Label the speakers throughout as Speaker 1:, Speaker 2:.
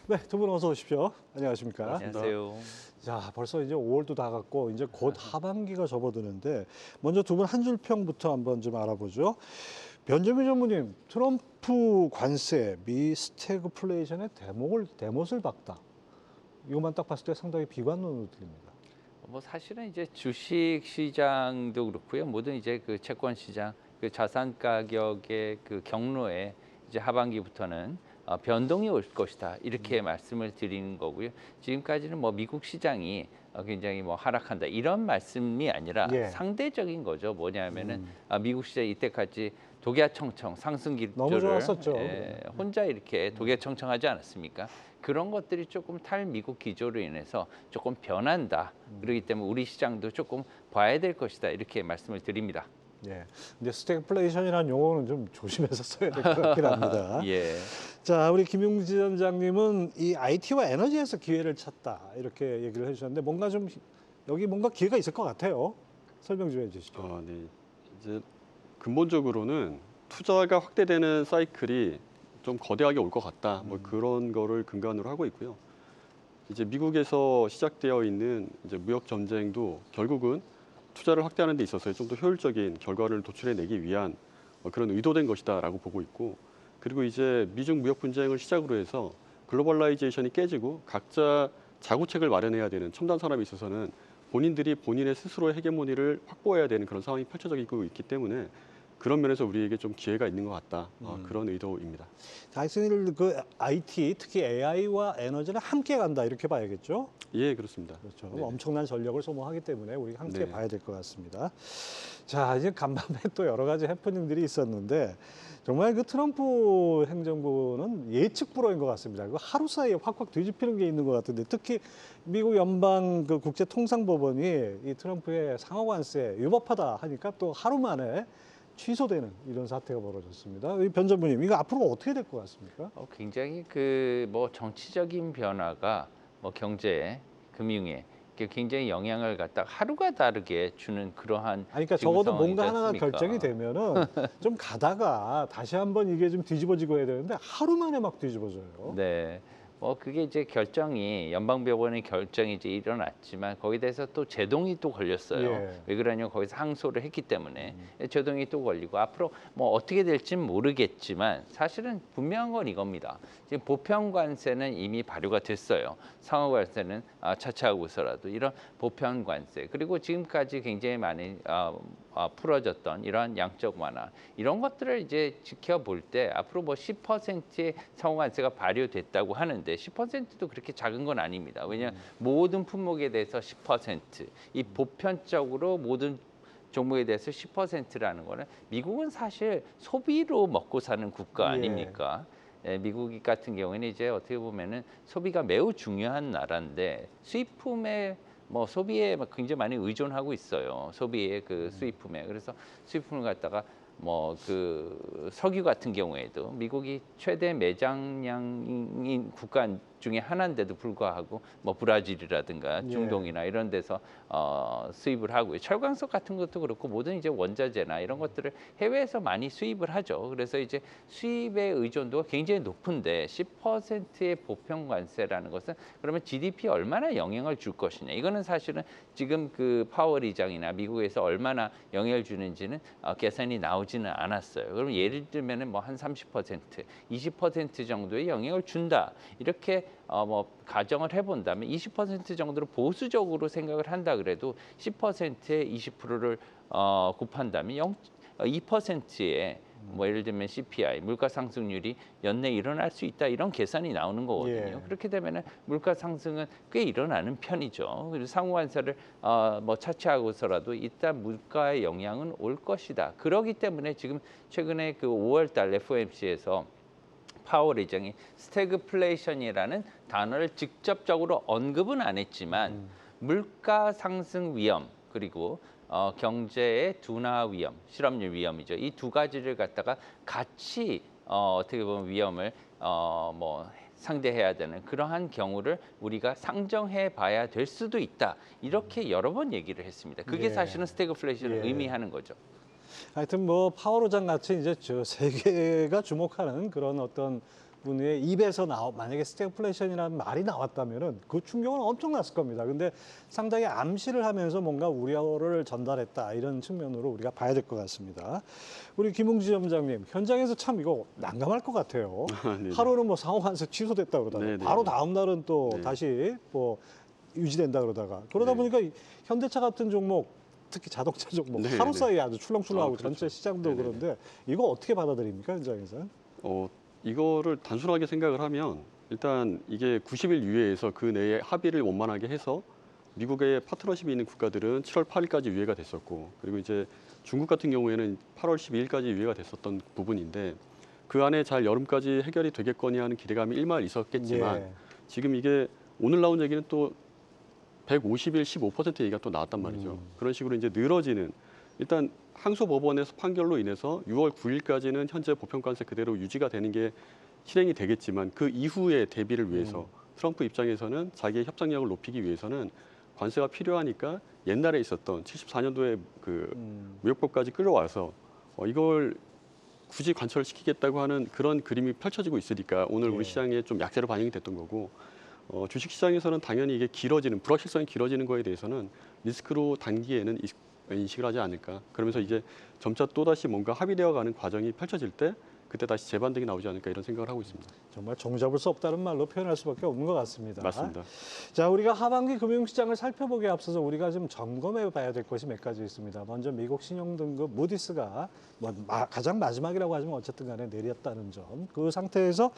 Speaker 1: 네, 두 분 어서 오십시오. 안녕하십니까?
Speaker 2: 안녕하세요.
Speaker 1: 자, 벌써 이제 5월도 다 갔고 이제 곧 하반기가 접어드는데 먼저 두 분 한 줄 평부터 한번 좀 알아보죠. 변재민 전무님, 트럼프 관세, 미 스태그플레이션의 대못을 박다. 이것만 딱 봤을 때 상당히 비관론으로 들립니다.
Speaker 2: 뭐 사실은 이제 주식 시장도 그렇고요. 모든 이제 그 채권 시장, 그 자산 가격의 그 경로에 이제 하반기부터는 변동이 올 것이다. 이렇게 말씀을 드리는 거고요. 지금까지는 뭐 미국 시장이 굉장히 뭐 하락한다 이런 말씀이 아니라
Speaker 1: 예.
Speaker 2: 상대적인 거죠. 뭐냐면은 미국 시장 이때까지 독야청청 상승
Speaker 1: 너무
Speaker 2: 기조를
Speaker 1: 좋았었죠.
Speaker 2: 혼자 이렇게 독야청청하지 않았습니까? 그런 것들이 조금 탈미국 기조로 인해서 조금 변한다. 그렇기 때문에 우리 시장도 조금 봐야 될 것이다. 이렇게 말씀을 드립니다.
Speaker 1: 예. 근데 스태그플레이션이라는 용어는 좀 조심해서 써야 될 것 같긴 합니다.
Speaker 2: 예.
Speaker 1: 자, 우리 김용지 원장님은 이 IT와 에너지에서 기회를 찾다 이렇게 얘기를 해주셨는데 뭔가 좀 여기 뭔가 기회가 있을 것 같아요. 설명 좀 해주시죠.
Speaker 3: 네. 이제 근본적으로는 투자가 확대되는 사이클이 좀 거대하게 올 것 같다. 뭐 그런 거를 근간으로 하고 있고요. 이제 미국에서 시작되어 있는 이제 무역 전쟁도 결국은 투자를 확대하는 데 있어서 좀 더 효율적인 결과를 도출해내기 위한 그런 의도된 것이다라고 보고 있고, 그리고 이제 미중 무역 분쟁을 시작으로 해서 글로벌라이제이션이 깨지고 각자 자구책을 마련해야 되는 첨단 산업에 있어서는 본인들이 본인의 스스로의 헤게모니를 확보해야 되는 그런 상황이 펼쳐지고 있기 때문에 그런 면에서 우리에게 좀 기회가 있는 것 같다. 그런 의도입니다.
Speaker 1: 다이슨을 그 IT, 특히 AI와 에너지는 함께 간다 이렇게 봐야겠죠?
Speaker 3: 예, 그렇습니다.
Speaker 1: 그렇죠.
Speaker 3: 네.
Speaker 1: 엄청난 전력을 소모하기 때문에 우리 함께
Speaker 3: 네.
Speaker 1: 봐야 될 것 같습니다. 자, 이제 간밤에 또 여러 가지 해프닝들이 있었는데 정말 그 트럼프 행정부는 예측 불허인 것 같습니다. 그 하루 사이에 확확 뒤집히는 게 있는 것 같은데 특히 미국 연방 그 국제통상법원이 이 트럼프의 상하 관세 위법하다 하니까 또 하루 만에 취소되는 이런 사태가 벌어졌습니다. 이 변전무님, 이거 앞으로 어떻게 될 것 같습니까?
Speaker 2: 굉장히 그 뭐 정치적인 변화가 뭐 경제에, 금융에 굉장히 영향을 갖다 하루가 다르게 주는 그러한
Speaker 1: 아니, 그러니까
Speaker 2: 지금
Speaker 1: 적어도
Speaker 2: 상황이지
Speaker 1: 뭔가 하나가
Speaker 2: 않습니까?
Speaker 1: 결정이 되면은 좀 가다가 다시 한번 이게 좀 뒤집어지고 해야 되는데 하루 만에 막 뒤집어져요.
Speaker 2: 네. 뭐 그게 이제 결정이 연방법원의 결정이 이제 일어났지만 거기에 대해서 또 제동이 또 걸렸어요.
Speaker 1: 예.
Speaker 2: 왜 그러냐면 거기서 항소를 했기 때문에 제동이 또 걸리고 앞으로 뭐 어떻게 될지는 모르겠지만 사실은 분명한 건 이겁니다. 지금 보편 관세는 이미 발효가 됐어요. 상하 관세는 차치하고서라도 이런 보편 관세 그리고 지금까지 굉장히 많이 풀어졌던 이러한 양적 완화 이런 것들을 이제 지켜볼 때 앞으로 뭐 10%의 상호관세가 발효됐다고 하는데 10%도 그렇게 작은 건 아닙니다. 왜냐하면 모든 품목에 대해서 10%, 이 보편적으로 모든 종목에 대해서 10%라는 거는 미국은 사실 소비로 먹고 사는 국가 아닙니까? 예, 미국 같은 경우에는 이제 어떻게 보면은 소비가 매우 중요한 나라인데 수입품에 뭐 소비에 굉장히 많이 의존하고 있어요. 소비의 그 수입품에. 그래서 수입품을 갖다가 뭐 그 석유 같은 경우에도 미국이 최대 매장량인 국가 중에 하나인데도 불구하고 뭐 브라질이라든가 중동이나 이런 데서 수입을 하고요. 철광석 같은 것도 그렇고 모든 이제 원자재나 이런 것들을 해외에서 많이 수입을 하죠. 그래서 이제 수입의 의존도가 굉장히 높은데 10%의 보편 관세라는 것은 그러면 GDP에 얼마나 영향을 줄 것이냐. 이거는 사실은 지금 그 파월 의장이나 미국에서 얼마나 영향을 주는지는 계산이 나오지는 않았어요. 그러면 예를 들면은 뭐 한 30%, 20% 정도의 영향을 준다. 이렇게 뭐 가정을 해본다면 20% 정도로 보수적으로 생각을 한다 그래도 10%에 20%를 곱한다면 2%의 뭐 예를 들면 CPI 물가 상승률이 연내 일어날 수 있다 이런 계산이 나오는 거거든요. 그렇게 되면은 물가 상승은 꽤 일어나는 편이죠. 그리고 상호관세를 뭐 차치하고서라도 일단 물가의 영향은 올 것이다. 그러기 때문에 지금 최근에 그 5월달 FOMC에서 파월 의장이 스태그플레이션이라는 단어를 직접적으로 언급은 안 했지만 물가 상승 위험 그리고 경제의 둔화 위험, 실업률 위험이죠. 이 두 가지를 갖다가 같이 어떻게 보면 위험을 뭐 상대해야 되는 그러한 경우를 우리가 상정해 봐야 될 수도 있다. 이렇게 여러 번 얘기를 했습니다. 그게 사실은 스태그플레이션을 의미하는 거죠.
Speaker 1: 하여튼 뭐 파월 의장 같이 이제 저 세계가 주목하는 그런 어떤 분의 입에서 만약에 스태그플레이션이라는 말이 나왔다면은 그 충격은 엄청났을 겁니다. 근데 상당히 암시를 하면서 뭔가 우려를 전달했다 이런 측면으로 우리가 봐야 될 것 같습니다. 우리 김웅지 점장님 현장에서 참 이거 난감할 것 같아요.
Speaker 3: 네네.
Speaker 1: 하루는 뭐 상호관세 취소됐다 그러다가
Speaker 3: 네네.
Speaker 1: 바로 다음 날은 또
Speaker 3: 네.
Speaker 1: 다시 뭐 유지된다 그러다
Speaker 3: 네.
Speaker 1: 보니까 현대차 같은 종목 특히 자동차 종목
Speaker 3: 네,
Speaker 1: 하루
Speaker 3: 네.
Speaker 1: 사이에 아주 출렁출렁하고
Speaker 3: 그렇죠.
Speaker 1: 전체 시장도
Speaker 3: 네네네.
Speaker 1: 그런데 이거 어떻게 받아들입니까 현장에서?
Speaker 3: 이거를 단순하게 생각을 하면 일단 이게 90일 유예에서 그 내에 합의를 원만하게 해서 미국의 파트너십이 있는 국가들은 7월 8일까지 유예가 됐었고 그리고 이제 중국 같은 경우에는 8월 12일까지 유예가 됐었던 부분인데 그 안에 잘 여름까지 해결이 되겠거니 하는 기대감이 일말 있었겠지만
Speaker 1: 예.
Speaker 3: 지금 이게 오늘 나온 얘기는 또 150일 15% 얘기가 또 나왔단 말이죠. 그런 식으로 이제 늘어지는 일단 항소법원에서 판결로 인해서 6월 9일까지는 현재 보편관세 그대로 유지가 되는 게 실행이 되겠지만 그 이후의 대비를 위해서 트럼프 입장에서는 자기의 협상력을 높이기 위해서는 관세가 필요하니까 옛날에 있었던 74년도에 그 무역법까지 끌어와서 이걸 굳이 관철시키겠다고 하는 그런 그림이 펼쳐지고 있으니까 오늘
Speaker 1: 예.
Speaker 3: 우리 시장에 좀 약세로 반영이 됐던 거고 주식시장에서는 당연히 이게 길어지는 불확실성이 길어지는 거에 대해서는 리스크로 단기에는 인식을 하지 않을까. 그러면서 이제 점차 또다시 뭔가 합의되어가는 과정이 펼쳐질 때 그때 다시 재반등이 나오지 않을까 이런 생각을 하고 있습니다.
Speaker 1: 정말 종잡을 수 없다는 말로 표현할 수밖에 없는 것 같습니다.
Speaker 3: 맞습니다.
Speaker 1: 자, 우리가 하반기 금융시장을 살펴보기에 앞서서 우리가 좀 점검해 봐야 될 것이 몇 가지 있습니다. 먼저 미국 신용등급 무디스가 가장 마지막이라고 하지만 어쨌든 간에 내렸다는 점. 그 상태에서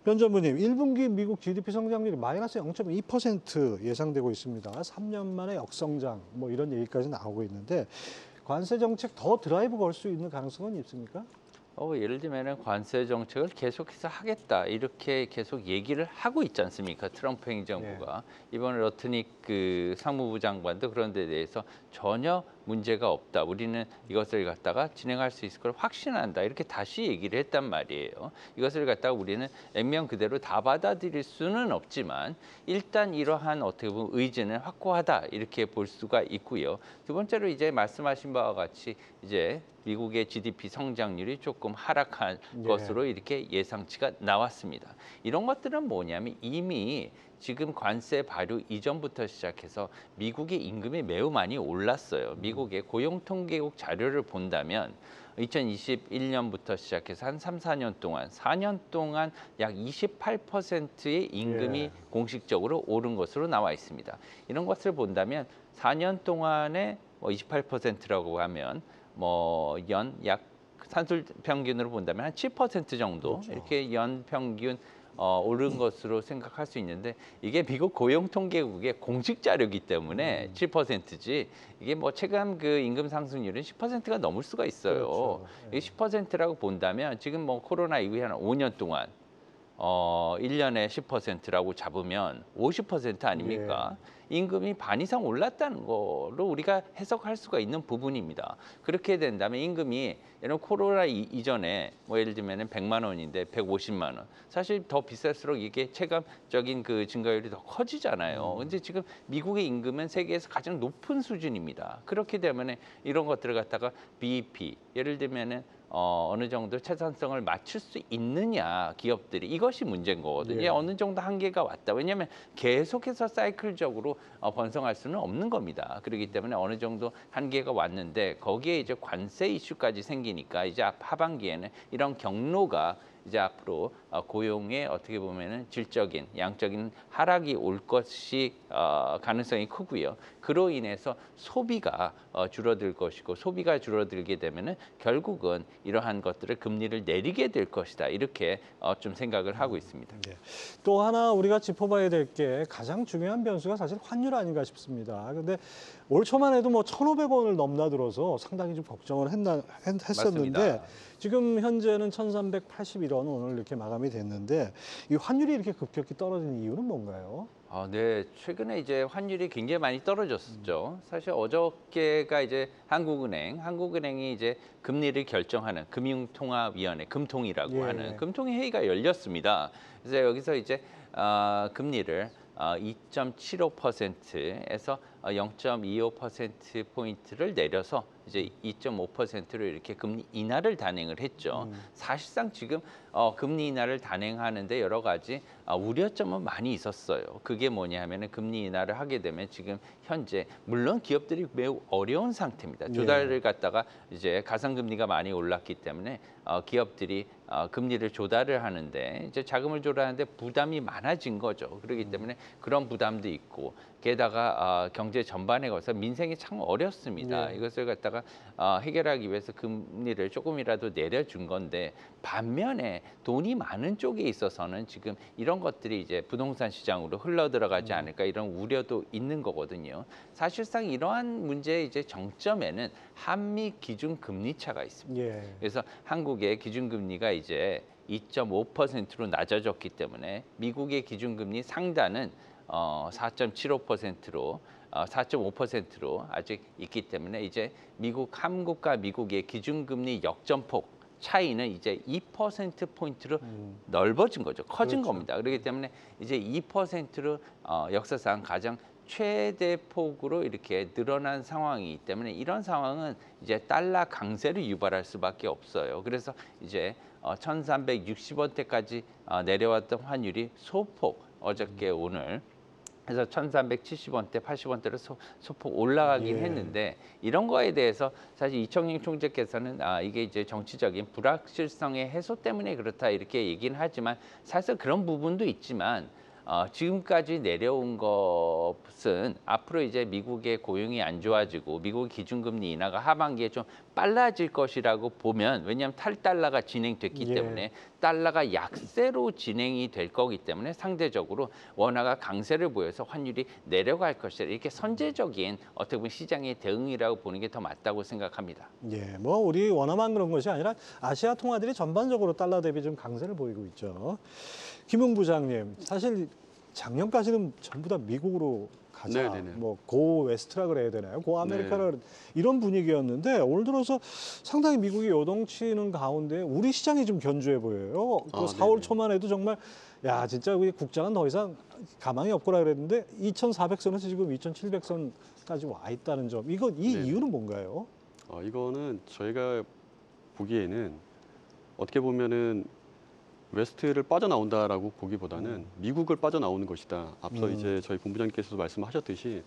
Speaker 1: 변 전무님, 1분기 미국 GDP 성장률이 마이너스 0.2% 예상되고 있습니다. 3년 만에 역성장 뭐 이런 얘기까지 나오고 있는데 관세 정책 더 드라이브 걸 수 있는 가능성은 있습니까?
Speaker 2: 예를 들면 관세 정책을 계속해서 하겠다 이렇게 계속 얘기를 하고 있지 않습니까? 트럼프 행정부가 이번 러트닉 그 상무부 장관도 그런 데 대해서 전혀 문제가 없다. 우리는 이것을 갖다가 진행할 수 있을 걸 확신한다. 이렇게 다시 얘기를 했단 말이에요. 이것을 갖다가 우리는 액면 그대로 다 받아들일 수는 없지만 일단 이러한 어떻게 보면 의지는 확고하다. 이렇게 볼 수가 있고요. 두 번째로 이제 말씀하신 바와 같이 이제 미국의 GDP 성장률이 조금 하락한 것으로 이렇게 예상치가 나왔습니다. 이런 것들은 뭐냐면 이미 지금 관세 발효 이전부터 시작해서 미국의 임금이 매우 많이 올랐어요. 미국의 고용통계국 자료를 본다면 2021년부터 시작해서 한 3, 4년 동안 4년 동안 약 28%의 임금이 공식적으로 오른 것으로 나와 있습니다. 이런 것을 본다면 4년 동안에 28%라고 하면 약 산술 평균으로 본다면 한 7% 정도
Speaker 1: 그렇죠.
Speaker 2: 이렇게 연 평균 오른 것으로 생각할 수 있는데 이게 미국 고용통계국의 공식 자료이기 때문에 7%지 이게 최근 그 임금 상승률은 10%가 넘을 수가 있어요.
Speaker 1: 그렇죠.
Speaker 2: 이게 10%라고 본다면 지금 코로나 이후에 한 5년 동안 1년에 10%라고 잡으면 50% 아닙니까? 임금이 반 이상 올랐다는 거로 우리가 해석할 수가 있는 부분입니다. 그렇게 된다면 임금이 예를 코로나 이전에 예를 들면 100만 원인데 150만 원. 사실 더 비쌀수록 이게 체감적인 그 증가율이 더 커지잖아요. 근데 지금 미국의 임금은 세계에서 가장 높은 수준입니다. 그렇기 때문에 이런 것들을 갖다가 BEP 예를 들면은 어느 정도 채산성을 맞출 수 있느냐 기업들이 이것이 문제인 거거든요. 어느 정도 한계가 왔다. 왜냐하면 계속해서 사이클적으로 번성할 수는 없는 겁니다. 그렇기 때문에 어느 정도 한계가 왔는데 거기에 이제 관세 이슈까지 생기니까 이제 하반기에는 이런 경로가 이제 앞으로 고용에 어떻게 보면은 질적인 양적인 하락이 올 것이 가능성이 크고요. 그로 인해서 소비가 줄어들 것이고 소비가 줄어들게 되면은 결국은 이러한 것들을 금리를 내리게 될 것이다. 이렇게 좀 생각을 하고 있습니다.
Speaker 1: 또 하나 우리가 짚어봐야 될 게 가장 중요한 변수가 사실 환율 아닌가 싶습니다. 근데 올 초만 해도 1,500원을 넘나들어서 상당히 좀 걱정을 했었는데
Speaker 2: 맞습니다.
Speaker 1: 지금 현재는 1,381원 오늘 이렇게 마감이 됐는데 이 환율이 이렇게 급격히 떨어진 이유는 뭔가요?
Speaker 2: 네, 최근에 이제 환율이 굉장히 많이 떨어졌었죠. 사실 어저께가 이제 한국은행이 이제 금리를 결정하는 금융통화위원회, 금통이라고 하는 금통위 회의가 열렸습니다. 그래서 여기서 이제 금리를 2.75%에서 0.25%포인트를 내려서 이제 2.5%로 이렇게 금리 인하를 단행을 했죠. 사실상 지금 금리 인하를 단행하는데 여러 가지 우려점은 많이 있었어요. 그게 뭐냐면은 금리 인하를 하게 되면 지금 현재 물론 기업들이 매우 어려운 상태입니다. 조달을 갖다가 이제 가상금리가 많이 올랐기 때문에 기업들이 금리를 조달을 하는데 이제 자금을 조달하는데 부담이 많아진 거죠. 그렇기 때문에 그런 부담도 있고 게다가 경제 전반에 걸쳐서 민생이 참 어렵습니다. 이것을 갖다가 해결하기 위해서 금리를 조금이라도 내려준 건데 반면에 돈이 많은 쪽에 있어서는 지금 이런 것들이 이제 부동산 시장으로 흘러 들어가지 않을까 이런 우려도 있는 거거든요. 사실상 이러한 문제의 이제 정점에는 한미 기준 금리 차가 있습니다. 그래서 한국의 기준금리가 이제 2.5%로 낮아졌기 때문에 미국의 기준금리 상단은 4.75%로 4.5%로 아직 있기 때문에 이제 한국과 미국의 기준금리 역전폭 차이는 이제 2%포인트로 넓어진 거죠. 커진 겁니다. 그렇기 때문에 이제 2%로 역사상 가장 최대 폭으로 이렇게 늘어난 상황이기 때문에 이런 상황은 이제 달러 강세를 유발할 수밖에 없어요. 그래서 이제 1,360원대까지 내려왔던 환율이 소폭 어저께 오늘 그래서 1,370원대, 80원대로 소폭 올라가긴 했는데 이런 거에 대해서 사실 이청용 총재께서는 이게 이제 정치적인 불확실성의 해소 때문에 그렇다 이렇게 얘기는 하지만 사실 그런 부분도 있지만 지금까지 내려온 것은 앞으로 이제 미국의 고용이 안 좋아지고 미국 기준금리 인하가 하반기에 좀 빨라질 것이라고 보면 왜냐하면 탈달러가 진행됐기 때문에 달러가 약세로 진행이 될 거기 때문에 상대적으로 원화가 강세를 보여서 환율이 내려갈 것이다. 이렇게 선제적인 어떻게 보면 시장의 대응이라고 보는 게 더 맞다고 생각합니다.
Speaker 1: 뭐 우리 원화만 그런 것이 아니라 아시아 통화들이 전반적으로 달러 대비 좀 강세를 보이고 있죠. 김웅 부장님, 사실 작년까지는 전부 다 미국으로 가자, 뭐 고 웨스트라 그래야 되나요? 고 아메리카라 이런 분위기였는데 오늘 들어서 상당히 미국이 요동치는 가운데 우리 시장이 좀 견조해 보여요. 그 4월 초만 해도 정말 야 진짜 우리 국장은 더 이상 가망이 없구나 그랬는데 2,400선에서 지금 2,700선까지 와 있다는 점. 이 이유는 뭔가요?
Speaker 3: 이거는 저희가 보기에는 어떻게 보면은 웨스트를 빠져나온다라고 보기보다는 미국을 빠져나오는 것이다. 앞서 이제 저희 본부장님께서도 말씀하셨듯이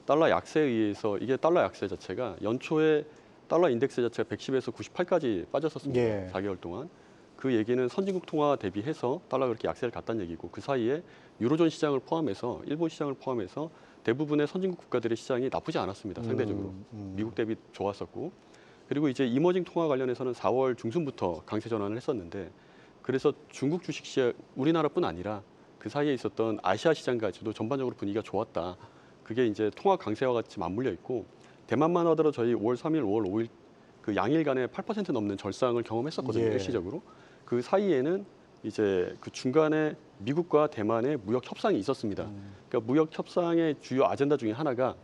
Speaker 3: 달러 약세에 의해서 이게 달러 약세 자체가 연초에 달러 인덱스 자체가 110에서 98까지 빠졌었습니다. 4개월 동안. 그 얘기는 선진국 통화 대비해서 달러가 그렇게 약세를 갔다는 얘기고 그 사이에 유로존 시장을 포함해서 일본 시장을 포함해서 대부분의 선진국 국가들의 시장이 나쁘지 않았습니다. 상대적으로. 미국 대비 좋았었고. 그리고 이제 이머징 통화 관련해서는 4월 중순부터 강세 전환을 했었는데 그래서 중국 주식시장 우리나라뿐 아니라 그 사이에 있었던 아시아 시장까지도 전반적으로 분위기가 좋았다. 그게 이제 통화 강세와 같이 맞물려 있고 대만만 하더라도 저희 5월 3일, 5월 5일 그 양일간에 8% 넘는 절상을 경험했었거든요. 일시적으로. 그 사이에는 이제 그 중간에 미국과 대만의 무역 협상이 있었습니다. 그러니까 무역 협상의 주요 아젠다 중에 하나가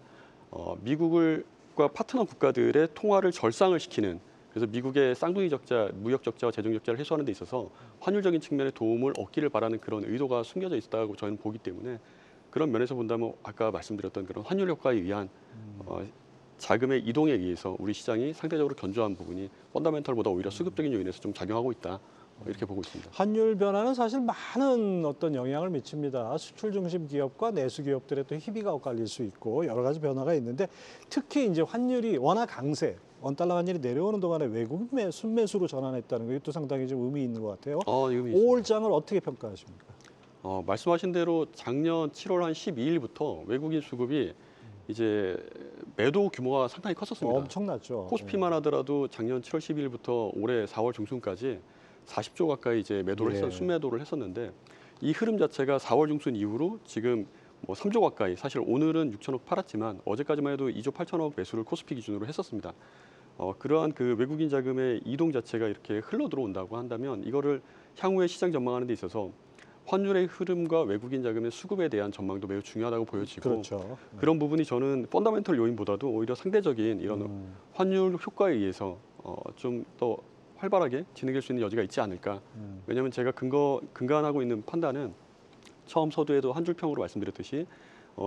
Speaker 3: 미국과 파트너 국가들의 통화를 절상을 시키는 그래서 미국의 쌍둥이 적자, 무역 적자와 재정 적자를 해소하는 데 있어서 환율적인 측면에 도움을 얻기를 바라는 그런 의도가 숨겨져 있다고 저는 보기 때문에 그런 면에서 본다면 아까 말씀드렸던 그런 환율 효과에 의한 자금의 이동에 의해서 우리 시장이 상대적으로 견조한 부분이 펀더멘털보다 오히려 수급적인 요인에서 좀 작용하고 있다. 이렇게 보고 있습니다.
Speaker 1: 환율 변화는 사실 많은 어떤 영향을 미칩니다. 수출 중심 기업과 내수 기업들의 또 희비가 엇갈릴 수 있고 여러 가지 변화가 있는데 특히 이제 환율이 워낙 강세, 원달러 환율이 내려오는 동안에 외국 순매수로 전환했다는 게 또 상당히 좀 의미 있는 것 같아요. 5월장을 어떻게 평가하십니까?
Speaker 3: 말씀하신 대로 작년 7월 한 12일부터 외국인 수급이 이제 매도 규모가 상당히 컸었습니다.
Speaker 1: 엄청났죠.
Speaker 3: 코스피만 하더라도 작년 7월 12일부터 올해 4월 중순까지 40조 가까이 이제 매도를 순매도를 했었는데 이 흐름 자체가 4월 중순 이후로 지금 뭐 3조 가까이 사실 오늘은 6천억 팔았지만 어제까지만 해도 2조 8천억 매수를 코스피 기준으로 했었습니다. 그러한 그 외국인 자금의 이동 자체가 이렇게 흘러 들어온다고 한다면 이거를 향후에 시장 전망하는 데 있어서 환율의 흐름과 외국인 자금의 수급에 대한 전망도 매우 중요하다고 보여지고 그런 부분이 저는 펀더멘털 요인보다도 오히려 상대적인 이런 환율 효과에 의해서 좀 더 활발하게 진행될 수 있는 여지가 있지 않을까. 왜냐하면 제가 근간하고 있는 판단은 처음 서두에도 한 줄평으로 말씀드렸듯이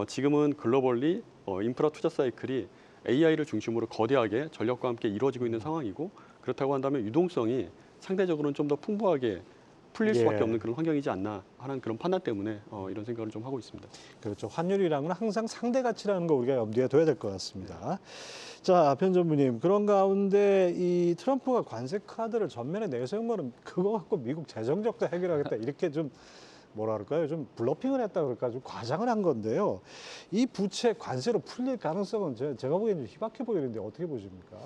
Speaker 3: 지금은 글로벌리 인프라 투자 사이클이 AI를 중심으로 거대하게 전력과 함께 이루어지고 있는 상황이고 그렇다고 한다면 유동성이 상대적으로는 좀 더 풍부하게 풀릴 수밖에
Speaker 1: 예.
Speaker 3: 없는 그런 환경이지 않나 하는 그런 판단 때문에 이런 생각을 좀 하고 있습니다.
Speaker 1: 그렇죠. 환율이랑은 항상 상대 가치라는 거 우리가 염두에 둬야 될 것 같습니다. 자, 변 전무님, 그런 가운데 이 트럼프가 관세 카드를 전면에 내세운 거는 그거 갖고 미국 재정 적자 해결하겠다 이렇게 좀 뭐라 그럴까요? 좀 블러핑을 했다 그럴까 좀 과장을 한 건데요. 이 부채 관세로 풀릴 가능성은 제가 보기에는 좀 희박해 보이는데 어떻게 보십니까?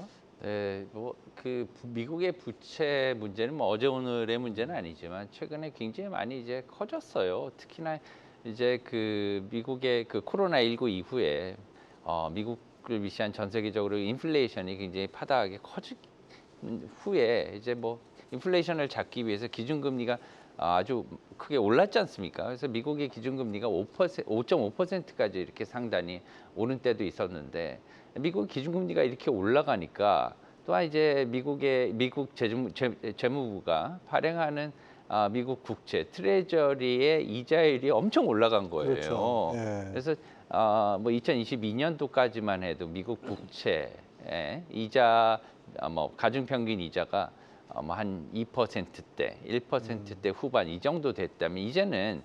Speaker 2: 네, 뭐 그 미국의 부채 문제는 뭐 어제 오늘의 문제는 아니지만 최근에 굉장히 많이 이제 커졌어요. 특히나 이제 그 미국의 그 코로나19 이후에 미국을 위시한 전 세계적으로 인플레이션이 굉장히 파다하게 커진 후에 이제 뭐 인플레이션을 잡기 위해서 기준금리가 아주 크게 올랐지 않습니까? 그래서 미국의 기준금리가 5.5%까지 이렇게 상단이 오른 때도 있었는데 미국 기준금리가 이렇게 올라가니까 또한 이제 미국 재무부가 발행하는 미국 국채 트레저리의 이자율이 엄청 올라간 거예요.
Speaker 1: 그렇죠. 예.
Speaker 2: 그래서 뭐 2022년도까지만 해도 미국 국채 이자 뭐 가중평균 이자가 뭐 한 2%대, 1%대 후반 이 정도 됐다면 이제는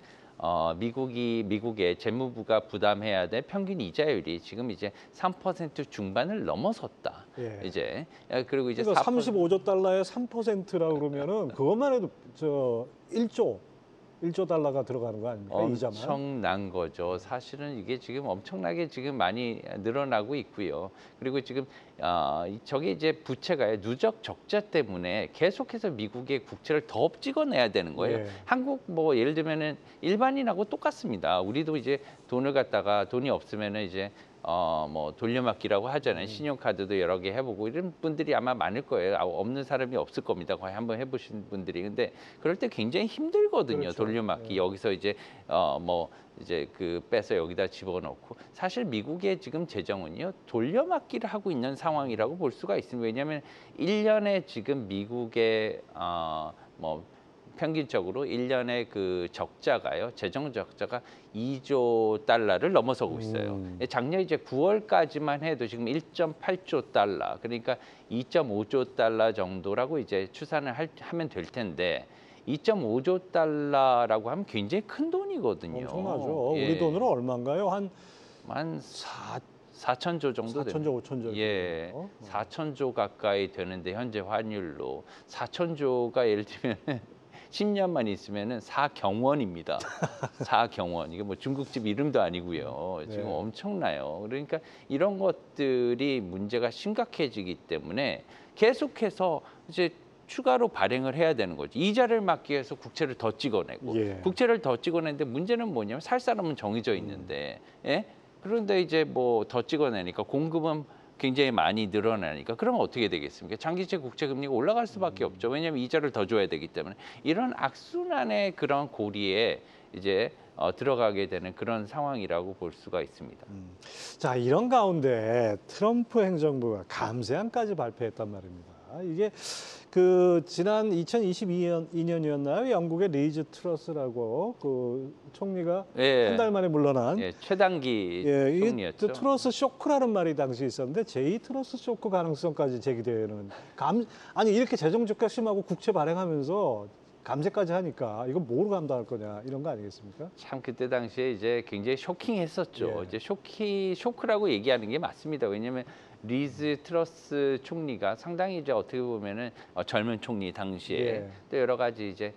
Speaker 2: 미국의 재무부가 부담해야 될 평균 이자율이 지금 이제 3% 중반을 넘어섰다.
Speaker 1: 예.
Speaker 2: 이제 그리고 이제
Speaker 1: 그러니까
Speaker 2: 4%,
Speaker 1: 35조 달러에 3%라고 그러면은 그것만 해도 저 1조 달러가 들어가는 거 아닙니까? 이자만.
Speaker 2: 엄청난 거죠. 사실은 이게 지금 엄청나게 지금 많이 늘어나고 있고요. 그리고 지금 저게 이제 부채가 누적 적자 때문에 계속해서 미국의 국채를 더 찍어내야 되는 거예요.
Speaker 1: 예.
Speaker 2: 한국 뭐 예를 들면은 일반인하고 똑같습니다. 우리도 이제 돈을 갖다가 돈이 없으면은 이제 뭐 돌려막기라고 하잖아요. 신용카드도 여러 개 해보고 이런 분들이 아마 많을 거예요. 없는 사람이 없을 겁니다. 거의 한번 해보신 분들이. 근데 그럴 때 굉장히 힘들거든요.
Speaker 1: 그렇죠.
Speaker 2: 돌려막기
Speaker 1: 네.
Speaker 2: 여기서 이제 뭐 이제 그 빼서 여기다 집어넣고 사실 미국의 지금 재정은요 돌려막기를 하고 있는 상황이라고 볼 수가 있습니다. 왜냐하면 1년에 지금 미국의 뭐 평균적으로 1년에 그 적자가요. 재정 적자가 2조 달러를 넘어서고 있어요. 작년 이제 9월까지만 해도 지금 1.8조 달러, 그러니까 2.5조 달러 정도라고 이제 추산을 하면 될 텐데 2.5조 달러라고 하면 굉장히 큰 돈이거든요.
Speaker 1: 엄청나죠.
Speaker 2: 예.
Speaker 1: 우리 돈으로 얼마인가요? 한
Speaker 2: 한 4천조 정도
Speaker 1: 4천조, 5천조.
Speaker 2: 예,
Speaker 1: 정도.
Speaker 2: 4천조 가까이 되는데 현재 환율로 4천조가 예를 들면 10년만 있으면은 4경원입니다. 4경원. 이게 뭐 중국집 이름도 아니고요. 지금
Speaker 1: 네.
Speaker 2: 엄청나요. 그러니까 이런 것들이 문제가 심각해지기 때문에 계속해서 이제 추가로 발행을 해야 되는 거죠. 이자를 막기 위해서 국채를 더 찍어내고
Speaker 1: 예.
Speaker 2: 국채를 더 찍어내는데 문제는 뭐냐면 살 사람은 정해져 있는데 예? 그런데 이제 뭐 더 찍어내니까 공급은 굉장히 많이 늘어나니까 그러면 어떻게 되겠습니까? 장기채 국채 금리가 올라갈 수밖에 없죠. 왜냐하면 이자를 더 줘야 되기 때문에 이런 악순환의 그런 고리에 이제 들어가게 되는 그런 상황이라고 볼 수가 있습니다.
Speaker 1: 자, 이런 가운데 트럼프 행정부가 감세안까지 발표했단 말입니다. 이게 그 지난 2022년이었나요? 영국의 리즈 트러스라고 그 총리가
Speaker 2: 예.
Speaker 1: 한 달 만에 물러난
Speaker 2: 예, 최단기
Speaker 1: 예,
Speaker 2: 총리였죠.
Speaker 1: 이 트러스 쇼크라는 말이 당시 있었는데 제2 트러스 쇼크 가능성까지 제기되는 아니 이렇게 재정 적자 심하고 국채 발행하면서 감세까지 하니까 이거 뭐로 감당할 거냐 이런 거 아니겠습니까?
Speaker 2: 참 그때 당시에 이제 굉장히 쇼킹했었죠.
Speaker 1: 예.
Speaker 2: 이제 쇼크라고 얘기하는 게 맞습니다. 왜냐하면 리즈 트러스 총리가 상당히 이제 어떻게 보면은 젊은 총리 당시에
Speaker 1: 예.
Speaker 2: 또 여러 가지 이제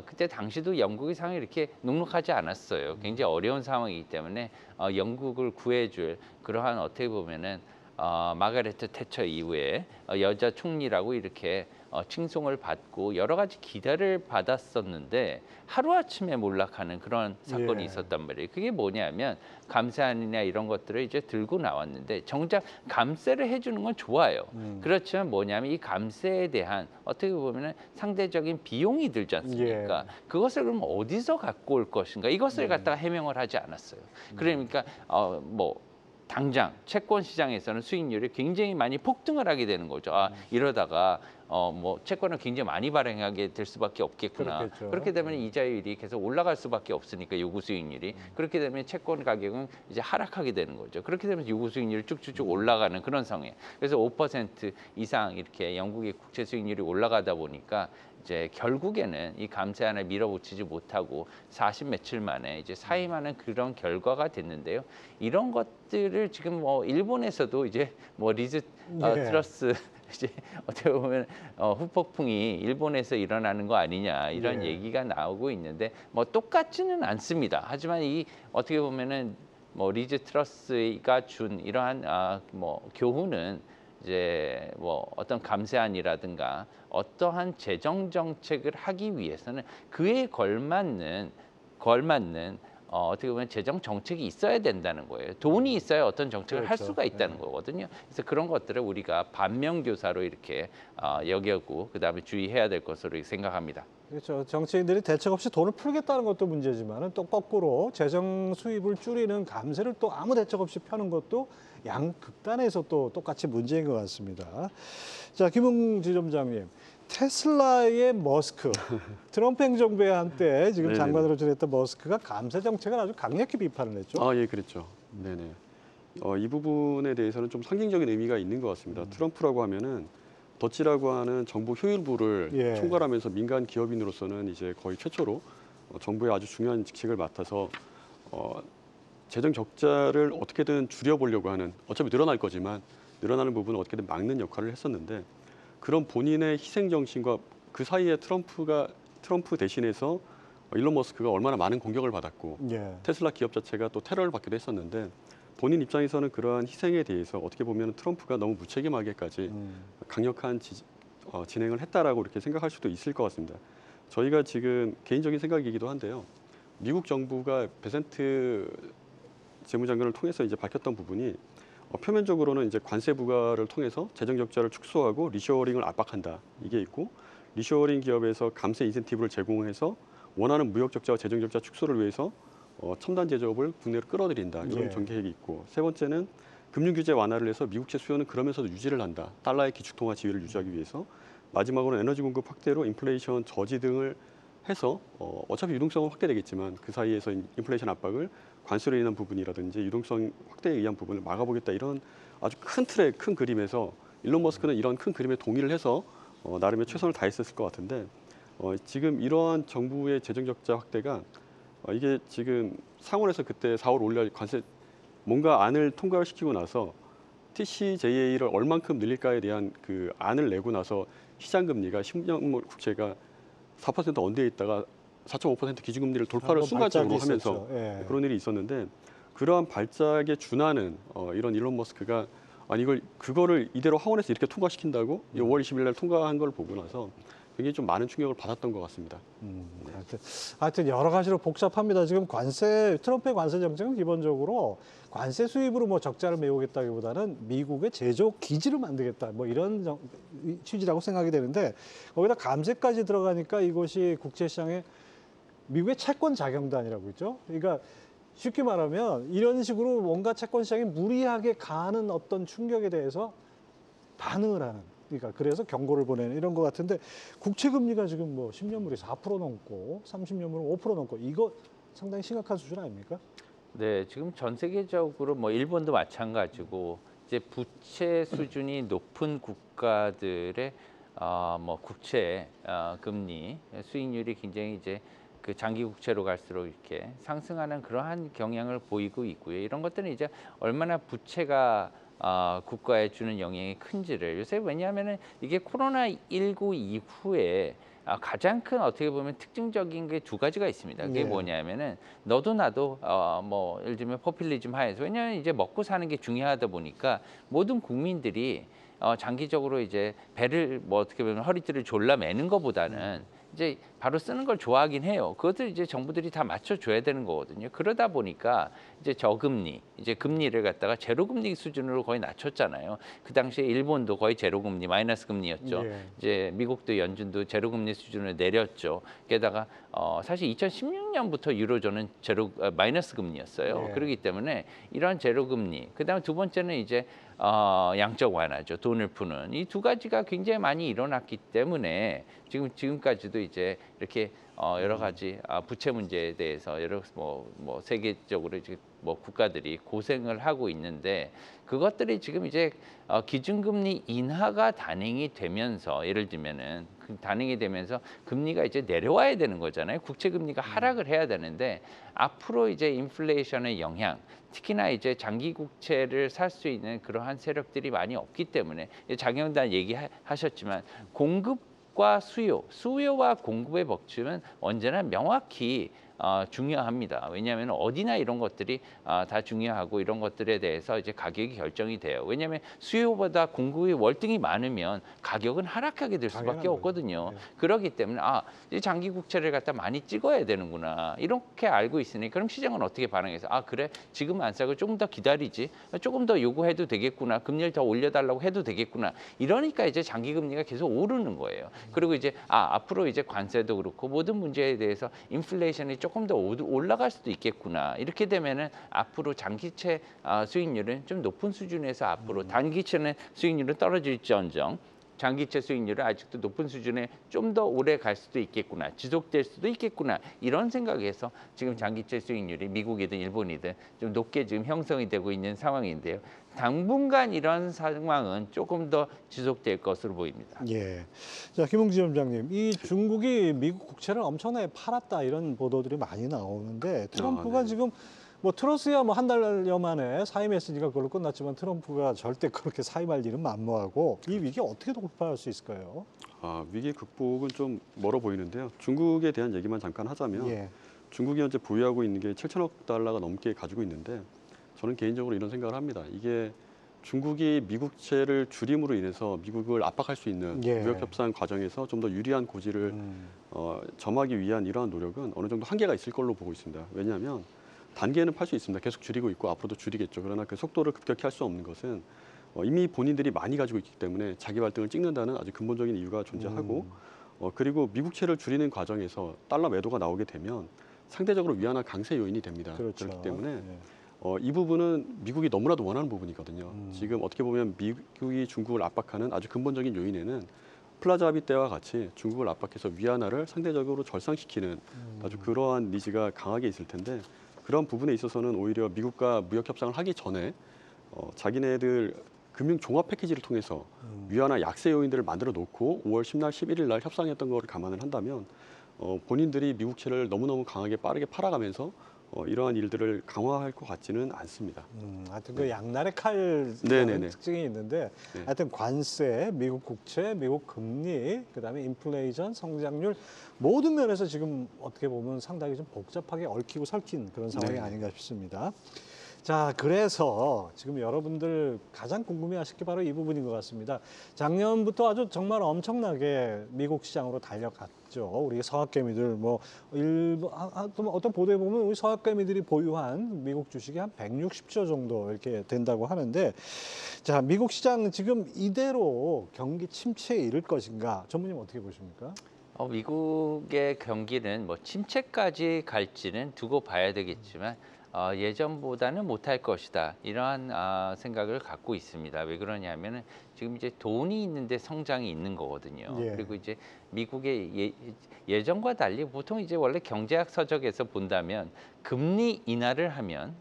Speaker 2: 그때 당시도 영국의 상황이 이렇게 녹록하지 않았어요. 굉장히 어려운 상황이기 때문에 영국을 구해줄 그러한 어떻게 보면은 마가레트 태처 이후에 여자 총리라고 이렇게 칭송을 받고 여러 가지 기대를 받았었는데 하루아침에 몰락하는 그런 사건이
Speaker 1: 예.
Speaker 2: 있었단 말이에요. 그게 뭐냐면 감세안이나 이런 것들을 이제 들고 나왔는데 정작 감세를 해주는 건 좋아요. 그렇지만 뭐냐면 이 감세에 대한 어떻게 보면 상대적인 비용이 들지 않습니까?
Speaker 1: 예.
Speaker 2: 그것을 그럼 어디서 갖고 올 것인가? 이것을 갖다가 해명을 하지 않았어요. 그러니까 뭐 당장 채권 시장에서는 수익률이 굉장히 많이 폭등을 하게 되는 거죠. 이러다가 뭐 채권을 굉장히 많이 발행하게 될 수밖에 없겠구나.
Speaker 1: 그렇겠죠.
Speaker 2: 그렇게 되면 이자율이 계속 올라갈 수밖에 없으니까 요구 수익률이 그렇게 되면 채권 가격은 이제 하락하게 되는 거죠. 그렇게 되면 요구 수익률이 쭉쭉쭉 올라가는 그런 상황이에요. 그래서 5% 이상 이렇게 영국의 국채 수익률이 올라가다 보니까 이제 결국에는 이 감세안을 밀어붙이지 못하고 40 며칠 만에 이제 사임하는 그런 결과가 됐는데요. 이런 것들을 지금 뭐 일본에서도 이제 뭐 리즈 트러스 이제 어떻게 보면 후폭풍이 일본에서 일어나는 거 아니냐 이런
Speaker 1: 예.
Speaker 2: 얘기가 나오고 있는데 뭐 똑같지는 않습니다. 하지만 이 어떻게 보면은 뭐 리즈 트러스가 준 이러한 뭐 교훈은 이제 뭐 어떤 감세안이라든가 어떠한 재정 정책을 하기 위해서는 그에 걸맞는 어떻게 보면 재정 정책이 있어야 된다는 거예요. 돈이 있어야 어떤 정책을 할
Speaker 1: 그렇죠.
Speaker 2: 수가 있다는
Speaker 1: 네.
Speaker 2: 거거든요. 그래서 그런 것들을 우리가 반면교사로 이렇게 여겨고 그다음에 주의해야 될 것으로 생각합니다.
Speaker 1: 그렇죠. 정치인들이 대책 없이 돈을 풀겠다는 것도 문제지만은 또 거꾸로 재정 수입을 줄이는 감세를 또 아무 대책 없이 펴는 것도 양극단에서 또 똑같이 문제인 것 같습니다. 자, 김웅 지점장님. 테슬라의 머스크, 트럼프 행정부의 한때 지금
Speaker 3: 네네네.
Speaker 1: 장관으로 지냈던 머스크가 감세 정책을 아주 강력히 비판을 했죠.
Speaker 3: 예, 그랬죠. 네네. 이 부분에 대해서는 좀 상징적인 의미가 있는 것 같습니다. 트럼프라고 하면은 덧지라고 하는 정부 효율부를
Speaker 1: 예.
Speaker 3: 총괄하면서 민간 기업인으로서는 이제 거의 최초로 정부의 아주 중요한 직책을 맡아서 재정 적자를 어떻게든 줄여보려고 하는, 어차피 늘어날 거지만 늘어나는 부분을 어떻게든 막는 역할을 했었는데, 그런 본인의 희생 정신과 그 사이에 트럼프 대신해서 일론 머스크가 얼마나 많은 공격을 받았고
Speaker 1: 예.
Speaker 3: 테슬라 기업 자체가 또 테러를 받기도 했었는데, 본인 입장에서는 그러한 희생에 대해서 어떻게 보면 트럼프가 너무 무책임하게까지 강력한 진행을 했다라고 이렇게 생각할 수도 있을 것 같습니다. 저희가 지금 개인적인 생각이기도 한데요. 미국 정부가 베센트 재무장관을 통해서 이제 밝혔던 부분이 표면적으로는 이제 관세 부과를 통해서 재정 적자를 축소하고 리쇼어링을 압박한다, 이게 있고, 리쇼어링 기업에서 감세 인센티브를 제공해서 원하는 무역 적자와 재정 적자 축소를 위해서 첨단 제조업을 국내로 끌어들인다, 이런
Speaker 1: 예.
Speaker 3: 정책이 있고, 세 번째는 금융 규제 완화를 해서 미국채 수요는 그러면서도 유지를 한다, 달러의 기축 통화 지위를 유지하기 위해서. 마지막으로 에너지 공급 확대로 인플레이션 저지 등을 해서 어차피 유동성은 확대되겠지만 그 사이에서 인플레이션 압박을 관세로 인한 부분이라든지 유동성 확대에 의한 부분을 막아보겠다, 이런 아주 큰 틀의 큰 그림에서 일론 머스크는 이런 큰 그림에 동의를 해서 나름의 최선을 다했었을 것 같은데, 지금 이러한 정부의 재정 적자 확대가 이게 지금 상원에서 그때 4월 올려 관세 뭔가 안을 통과를 시키고 나서 TCJA를 얼만큼 늘릴까에 대한 그 안을 내고 나서 시장 금리가 10년 국채가 4% 언더에 있다가 4.5% 기준금리를 돌파를
Speaker 1: 한번
Speaker 3: 순간적으로
Speaker 1: 발작이
Speaker 3: 하면서
Speaker 1: 있었죠. 예.
Speaker 3: 그런 일이 있었는데, 그러한 발작에 준하는 이런 일론 머스크가 그거를 이대로 하원에서 이렇게 통과시킨다고 5월 20일 날 통과한 걸 보고 나서 굉장히 좀 많은 충격을 받았던 것 같습니다.
Speaker 1: 하여튼 여러 가지로 복잡합니다. 지금 트럼프의 관세 정책은 기본적으로 관세 수입으로 뭐 적자를 메우겠다기보다는 미국의 제조업 기지를 만들겠다, 뭐 이런 취지라고 생각이 되는데, 거기다 감세까지 들어가니까 이것이 국제시장에 미국의 채권 자경단이라고 있죠. 그러니까 쉽게 말하면 이런 식으로 뭔가 채권 시장에 무리하게 가는 어떤 충격에 대해서 반응을 하는, 그러니까 그래서 경고를 보내는 이런 것 같은데, 국채 금리가 지금 뭐 10년물이 4% 넘고 30년물은 5% 넘고, 이거 상당히 심각한 수준 아닙니까?
Speaker 2: 네, 지금 전 세계적으로 뭐 일본도 마찬가지고 이제 부채 수준이 높은 국가들의 뭐 국채 금리 수익률이 굉장히 이제 그 장기 국채로 갈수록 이렇게 상승하는 그러한 경향을 보이고 있고요. 이런 것들은 이제 얼마나 부채가 국가에 주는 영향이 큰지를 요새, 왜냐하면은 이게 코로나19 이후에 가장 큰 어떻게 보면 특징적인 게 두 가지가 있습니다. 그게
Speaker 1: 네.
Speaker 2: 뭐냐면은 너도 나도 뭐 예를 들면 포퓰리즘 하에서, 왜냐하면 이제 먹고 사는 게 중요하다 보니까 모든 국민들이 장기적으로 이제 배를 뭐 어떻게 보면 허리띠를 졸라매는 것보다는 이제 바로 쓰는 걸 좋아하긴 해요. 그것을 이제 정부들이 다 맞춰줘야 되는 거거든요. 그러다 보니까 이제 저금리, 이제 금리를 갖다가 제로금리 수준으로 거의 낮췄잖아요. 그 당시에 일본도 거의 제로금리, 마이너스 금리였죠.
Speaker 1: 예.
Speaker 2: 이제 미국도 연준도 제로금리 수준을 내렸죠. 게다가 사실 2016년부터 유로존은 마이너스 금리였어요.
Speaker 1: 예.
Speaker 2: 그렇기 때문에 이런 제로금리, 그다음에 두 번째는 이제 양적 완화죠. 돈을 푸는 이 두 가지가 굉장히 많이 일어났기 때문에 지금까지도 이제 이렇게 여러 가지 부채 문제에 대해서 여러 뭐 세계적으로 이제 뭐 국가들이 고생을 하고 있는데 그것들이 지금 이제 기준금리 인하가 단행이 되면서 예를 들면은 단행이 되면서 금리가 이제 내려와야 되는 거잖아요. 국채 금리가 하락을 해야 되는데 앞으로 이제 인플레이션의 영향, 특히나 이제 장기 국채를 살 수 있는 그러한 세력들이 많이 없기 때문에 장영단 얘기하셨지만 공급과 수요와 공급의 법칙은 언제나 명확히 중요합니다. 왜냐하면 어디나 이런 것들이 다 중요하고 이런 것들에 대해서 이제 가격이 결정이 돼요. 왜냐하면 수요보다 공급이 월등히 많으면 가격은 하락하게 될 수밖에
Speaker 1: 당연한
Speaker 2: 없거든요.
Speaker 1: 거죠.
Speaker 2: 그렇기 때문에 이 장기 국채를 갖다 많이 찍어야 되는구나 이렇게 알고 있으니 그럼 시장은 어떻게 반응해서 그래 지금 안 사고 조금 더 기다리지 조금 더 요구해도 되겠구나 금리를 더 올려달라고 해도 되겠구나 이러니까 이제 장기 금리가 계속 오르는 거예요. 그리고 이제 앞으로 이제 관세도 그렇고 모든 문제에 대해서 인플레이션이 조금 더 올라갈 수도 있겠구나. 이렇게 되면은 앞으로 장기채 수익률은 좀 높은 수준에서 앞으로 단기채는 수익률은 떨어질지언정 장기채 수익률은 아직도 높은 수준에 좀 더 오래 갈 수도 있겠구나. 지속될 수도 있겠구나. 이런 생각에서 지금 장기채 수익률이 미국이든 일본이든 좀 높게 지금 형성이 되고 있는 상황인데요. 당분간 이런 상황은 조금 더 지속될 것으로 보입니다.
Speaker 1: 예. 자, 김웅지 위원장님, 이 중국이 미국 국채를 엄청나게 팔았다 이런 보도들이 많이 나오는데 트럼프가
Speaker 3: 네.
Speaker 1: 지금 뭐 트러스야 뭐 한 달여 만에 사임했으니까 그걸로 끝났지만 트럼프가 절대 그렇게 사임할 일은 만무하고 이 위기 어떻게 돌파할 수 있을까요?
Speaker 3: 위기 극복은 좀 멀어 보이는데요. 중국에 대한 얘기만 잠깐 하자면
Speaker 1: 예.
Speaker 3: 중국이 현재 보유하고 있는 게 7천억 달러가 넘게 가지고 있는데 저는 개인적으로 이런 생각을 합니다. 이게 중국이 미국채를 줄임으로 인해서 미국을 압박할 수 있는
Speaker 1: 예.
Speaker 3: 무역 협상 과정에서 좀 더 유리한 고지를 점하기 위한 이러한 노력은 어느 정도 한계가 있을 걸로 보고 있습니다. 왜냐하면 단계는 팔 수 있습니다. 계속 줄이고 있고 앞으로도 줄이겠죠. 그러나 그 속도를 급격히 할 수 없는 것은 이미 본인들이 많이 가지고 있기 때문에 자기 발등을 찍는다는 아주 근본적인 이유가 존재하고 그리고 미국채를 줄이는 과정에서 달러 매도가 나오게 되면 상대적으로 위안화 강세 요인이 됩니다.
Speaker 1: 그렇죠.
Speaker 3: 그렇기 때문에
Speaker 1: 예.
Speaker 3: 이 부분은 미국이 너무나도 원하는 부분이거든요. 지금 어떻게 보면 미국이 중국을 압박하는 아주 근본적인 요인에는 플라자 합의 때와 같이 중국을 압박해서 위안화를 상대적으로 절상시키는 아주 그러한 니즈가 강하게 있을 텐데 그런 부분에 있어서는 오히려 미국과 무역 협상을 하기 전에 자기네들 금융 종합 패키지를 통해서 위안화 약세 요인들을 만들어 놓고 5월 10날, 11일 날 협상했던 거를 감안을 한다면 본인들이 미국채를 너무너무 강하게 빠르게 팔아가면서 이러한 일들을 강화할 것 같지는 않습니다.
Speaker 1: 하여튼 그 양날의 칼
Speaker 3: 네네네.
Speaker 1: 특징이 있는데
Speaker 3: 네.
Speaker 1: 하여튼 관세, 미국 국채, 미국 금리, 그다음에 인플레이션, 성장률 모든 면에서 지금 어떻게 보면 상당히 좀 복잡하게 얽히고 설킨 그런 상황이
Speaker 3: 네.
Speaker 1: 아닌가 싶습니다. 자, 그래서 지금 여러분들 가장 궁금해하실 게 바로 이 부분인 것 같습니다. 작년부터 아주 정말 엄청나게 미국 시장으로 달려갔죠. 우리 서학개미들 어떤 보도에 보면 우리 서학개미들이 보유한 미국 주식이 한 160조 정도 이렇게 된다고 하는데, 자, 미국 시장 지금 이대로 경기 침체에 이를 것인가? 전무님 어떻게 보십니까?
Speaker 2: 미국의 경기는 뭐 침체까지 갈지는 두고 봐야 되겠지만 예전보다는 못할 것이다 이러한 생각을 갖고 있습니다. 왜 그러냐면은 지금 이제 돈이 있는데 성장이 있는 거거든요.
Speaker 1: 예.
Speaker 2: 그리고 이제 미국의 예전과 달리 보통 이제 원래 경제학 서적에서 본다면 금리 인하를 하면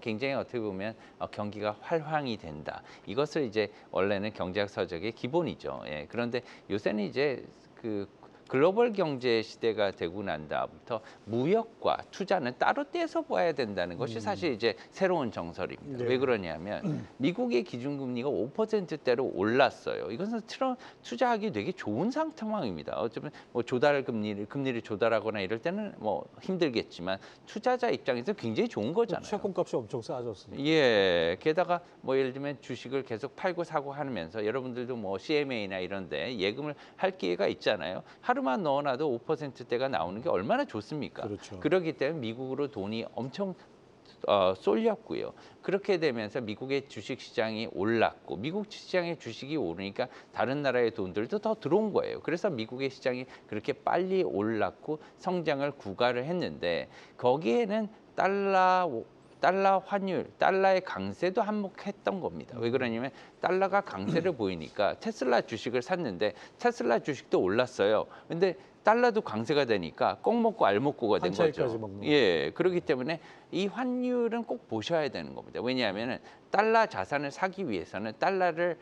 Speaker 2: 굉장히 어떻게 보면 경기가 활황이 된다. 이것을 이제 원래는 경제학 서적의 기본이죠. 예. 그런데 요새는 이제 그 글로벌 경제 시대가 되고 난 다음부터 무역과 투자는 따로 떼서 봐야 된다는 것이 사실 이제 새로운 정설입니다.
Speaker 1: 네.
Speaker 2: 왜 그러냐면 미국의 기준금리가 5%대로 올랐어요. 이것은 투자하기 되게 좋은 상황입니다. 어쩌면 뭐 금리를 조달하거나 이럴 때는 뭐 힘들겠지만 투자자 입장에서 굉장히 좋은 거잖아요.
Speaker 1: 채권값이 엄청 싸졌습니다.
Speaker 2: 예. 게다가 뭐 예를 들면 주식을 계속 팔고 사고 하면서 여러분들도 뭐 CMA나 이런데 예금을 할 기회가 있잖아요. 하루만 넣어놔도 5%대가 나오는 게 얼마나 좋습니까?
Speaker 1: 그렇죠.
Speaker 2: 그렇기 때문에 미국으로 돈이 엄청 쏠렸고요. 그렇게 되면서 미국의 주식 시장이 올랐고 미국 시장의 주식이 오르니까 다른 나라의 돈들도 더 들어온 거예요. 그래서 미국의 시장이 그렇게 빨리 올랐고 성장을 구가를 했는데 거기에는 달러 환율, 달러의 강세도 한몫했던 겁니다. 왜 그러냐면 달러가 강세를 보이니까 테슬라 주식을 샀는데 테슬라 주식도 올랐어요. 근데 달러도 강세가 되니까 꼭 먹고 알 먹고가 된
Speaker 1: 한 차이까지
Speaker 2: 거죠.
Speaker 1: 먹는
Speaker 2: 예, 그렇기 때문에 이 환율은 꼭 보셔야 되는 겁니다. 왜냐하면 달러 자산을 사기 위해서는 달러를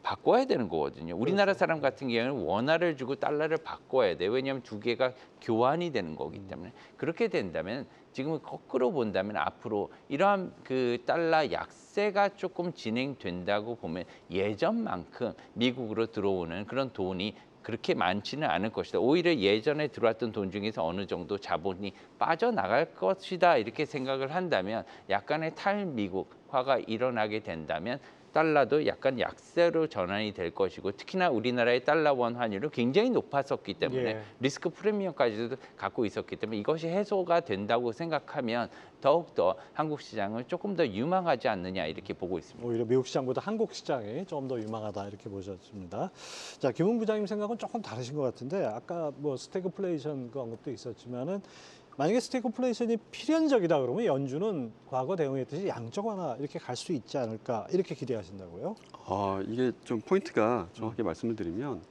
Speaker 2: 바꿔야 되는 거거든요. 우리나라 사람 같은 경우는 원화를 주고 달러를 바꿔야 돼요. 왜냐하면 두 개가 교환이 되는 거기 때문에. 그렇게 된다면 지금 거꾸로 본다면 앞으로 이러한 그 달러 약세가 조금 진행된다고 보면 예전만큼 미국으로 들어오는 그런 돈이 그렇게 많지는 않을 것이다. 오히려 예전에 들어왔던 돈 중에서 어느 정도 자본이 빠져나갈 것이다. 이렇게 생각을 한다면 약간의 탈미국화가 일어나게 된다면 달러도 약간 약세로 전환이 될 것이고 특히나 우리나라의 달러 원 환율은 굉장히 높았었기 때문에
Speaker 1: 예.
Speaker 2: 리스크 프리미엄까지도 갖고 있었기 때문에 이것이 해소가 된다고 생각하면 더욱더 한국 시장은 조금 더 유망하지 않느냐 이렇게 보고 있습니다.
Speaker 1: 오히려 미국 시장보다 한국 시장이 좀 더 유망하다 이렇게 보셨습니다. 자, 김웅 부장님 생각은 조금 다르신 것 같은데 아까 뭐 스태그플레이션 그 언급도 있었지만은 만약에 스태그플레이션이 필연적이다 그러면 연준은 과거 대응했듯이 양적 완화 이렇게 갈 수 있지 않을까 이렇게 기대하신다고요?
Speaker 3: 이게 좀 포인트가 정확히 말씀을 드리면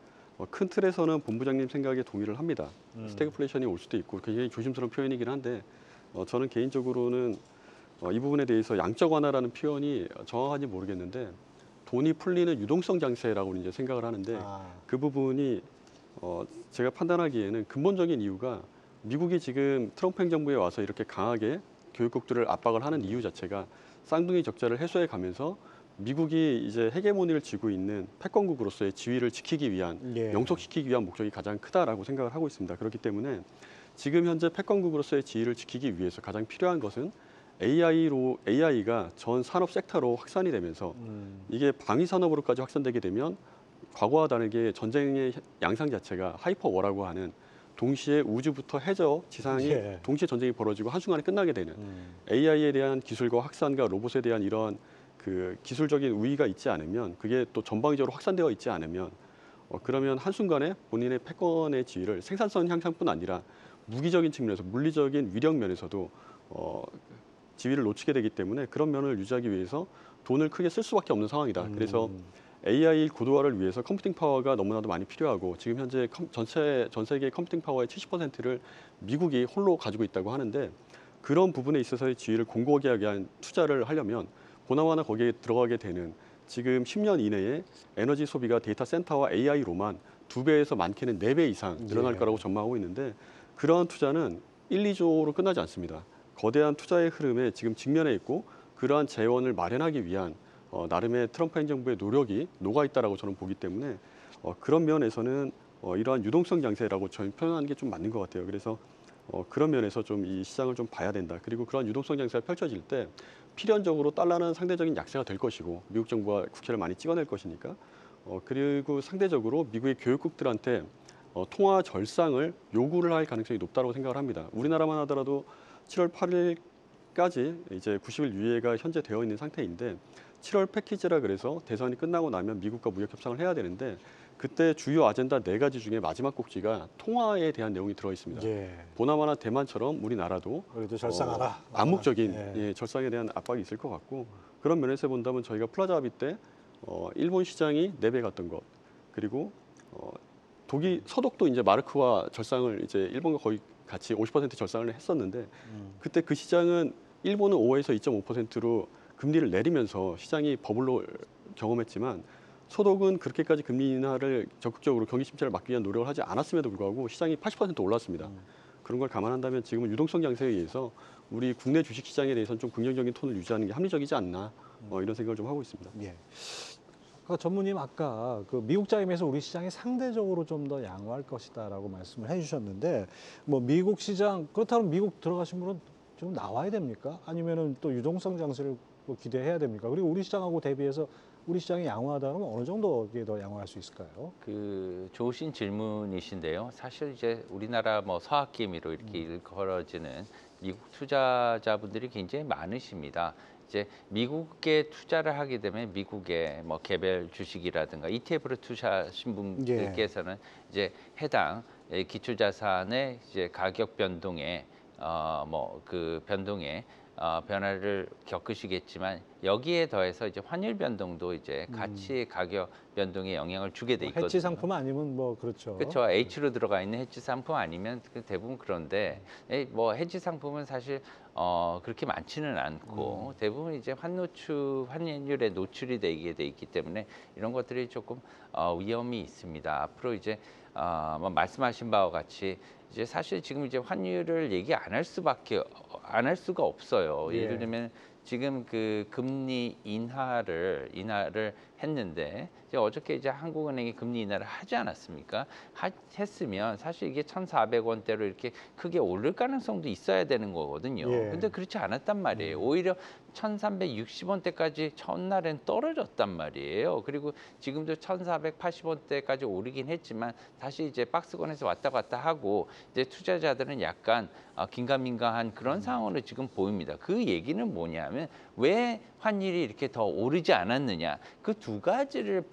Speaker 3: 큰 틀에서는 본부장님 생각에 동의를 합니다. 스태그플레이션이 올 수도 있고 굉장히 조심스러운 표현이긴 한데 저는 개인적으로는 이 부분에 대해서 양적 완화라는 표현이 정확한지 모르겠는데 돈이 풀리는 유동성 장세라고 이제 생각을 하는데 그 부분이 제가 판단하기에는 근본적인 이유가 미국이 지금 트럼프 행정부에 와서 이렇게 강하게 교육국들을 압박을 하는 이유 자체가 쌍둥이 적자를 해소해 가면서 미국이 이제 헤게모니를 쥐고 있는 패권국으로서의 지위를 지키기 위한
Speaker 1: 예.
Speaker 3: 영속시키기 위한 목적이 가장 크다라고 생각을 하고 있습니다. 그렇기 때문에 지금 현재 패권국으로서의 지위를 지키기 위해서 가장 필요한 것은 AI가 전 산업 섹터로 확산이 되면서 이게 방위 산업으로까지 확산되게 되면 과거와 다르게 전쟁의 양상 자체가 하이퍼워라고 하는 동시에 우주부터 해저, 지상이
Speaker 1: 예.
Speaker 3: 동시에 전쟁이 벌어지고 한순간에 끝나게 되는 AI에 대한 기술과 확산과 로봇에 대한 이런 그 기술적인 우위가 있지 않으면 그게 또 전방위적으로 확산되어 있지 않으면 그러면 한순간에 본인의 패권의 지위를 생산성 향상뿐 아니라 무기적인 측면에서 물리적인 위력 면에서도 지위를 놓치게 되기 때문에 그런 면을 유지하기 위해서 돈을 크게 쓸 수밖에 없는 상황이다. 그래서 AI 고도화를 위해서 컴퓨팅 파워가 너무나도 많이 필요하고 지금 현재 전 세계 컴퓨팅 파워의 70%를 미국이 홀로 가지고 있다고 하는데 그런 부분에 있어서의 지위를 공고하게 하기 위한 투자를 하려면 보나마나 거기에 들어가게 되는 지금 10년 이내에 에너지 소비가 데이터 센터와 AI로만 2배에서 많게는 4배 이상 늘어날
Speaker 1: 예.
Speaker 3: 거라고 전망하고 있는데 그러한 투자는 1, 2조로 끝나지 않습니다. 거대한 투자의 흐름에 지금 직면해 있고 그러한 재원을 마련하기 위한 나름의 트럼프 행정부의 노력이 녹아 있다라고 저는 보기 때문에 그런 면에서는 이러한 유동성 장세라고 저는 표현하는 게 좀 맞는 것 같아요. 그래서 그런 면에서 좀 이 시장을 좀 봐야 된다. 그리고 그러한 유동성 장세가 펼쳐질 때 필연적으로 달러는 상대적인 약세가 될 것이고 미국 정부가 국채를 많이 찍어낼 것이니까 그리고 상대적으로 미국의 교육국들한테 통화 절상을 요구를 할 가능성이 높다고 생각을 합니다. 우리나라만 하더라도 7월 8일까지 이제 90일 유예가 현재 되어 있는 상태인데 7월 패키지라 그래서 대선이 끝나고 나면 미국과 무역 협상을 해야 되는데 그때 주요 아젠다 4가지 중에 마지막 꼭지가 통화에 대한 내용이 들어 있습니다.
Speaker 1: 예.
Speaker 3: 보나마나 대만처럼 우리나라도
Speaker 1: 우리도 절상하라.
Speaker 3: 암묵적인
Speaker 1: 예.
Speaker 3: 절상에 대한 압박이 있을 것 같고 그런 면에서 본다면 저희가 플라자 합의 때 일본 시장이 4배 갔던 것 그리고 서독도 이제 마르크와 절상을 이제 일본과 거의 같이 50% 절상을 했었는데 그때 그 시장은 일본은 5에서 2.5%로 금리를 내리면서 시장이 버블로 경험했지만 소독은 그렇게까지 금리 인하를 적극적으로 경기 침체를 막기 위한 노력을 하지 않았음에도 불구하고 시장이 80% 올랐습니다. 그런 걸 감안한다면 지금은 유동성 장세에 의해서 우리 국내 주식 시장에 대해서는 좀 긍정적인 톤을 유지하는 게 합리적이지 않나 이런 생각을 좀 하고 있습니다.
Speaker 1: 예. 전무님 아까 그 미국 자금에서 우리 시장이 상대적으로 좀 더 양호할 것이다라고 말씀을 해주셨는데 뭐 미국 시장 그렇다면 미국 들어가신 분은 좀 나와야 됩니까? 아니면은 또 유동성 장세를 뭐 기대해야 됩니까? 그리고 우리 시장하고 대비해서 우리 시장이 양호하다면 어느 정도에 더 양호할 수 있을까요?
Speaker 2: 그 좋으신 질문이신데요. 사실 이제 우리나라 뭐 서학기미로 이렇게 일컬어지는 미국 투자자분들이 굉장히 많으십니다. 이제 미국에 투자를 하게 되면 미국의 뭐 개별 주식이라든가 ETF로 투자하신 분들께서는 이제 해당 기초자산의 이제 가격 변동에 뭐 그 변동에 변화를 겪으시겠지만 여기에 더해서 이제 환율 변동도 이제 가치 가격 변동에 영향을 주게 돼
Speaker 1: 뭐
Speaker 2: 있거든요.
Speaker 1: 해치 상품 아니면 뭐 그렇죠.
Speaker 2: 그렇죠. H로 들어가 있는 해지 상품 아니면 대부분 그런데 뭐 해지 상품은 사실 그렇게 많지는 않고 대부분 이제 환율에 노출이 되게 돼 있기 때문에 이런 것들이 조금 위험이 있습니다. 앞으로 이제 뭐 말씀하신 바와 같이 이제 사실 지금 이제 환율을 얘기 안 할 수가 없어요.
Speaker 1: 예.
Speaker 2: 예를 들면 지금 그 금리 인하를 했는데 이제 어저께 이제 한국은행이 금리 인하를 하지 않았습니까? 했으면 사실 이게 1,400원대로 이렇게 크게 오를 가능성도 있어야 되는 거거든요.
Speaker 1: 예.
Speaker 2: 근데 그렇지 않았단 말이에요. 오히려 1,360원대까지 첫날엔 떨어졌단 말이에요. 그리고 지금도 1,480원대까지 오르긴 했지만 다시 이제 박스권에서 왔다 갔다 하고 이제 투자자들은 약간 긴가민가한 그런 상황으로 지금 보입니다. 그 얘기는 뭐냐면 왜 환율이 이렇게 더 오르지 않았느냐 그 두 가지를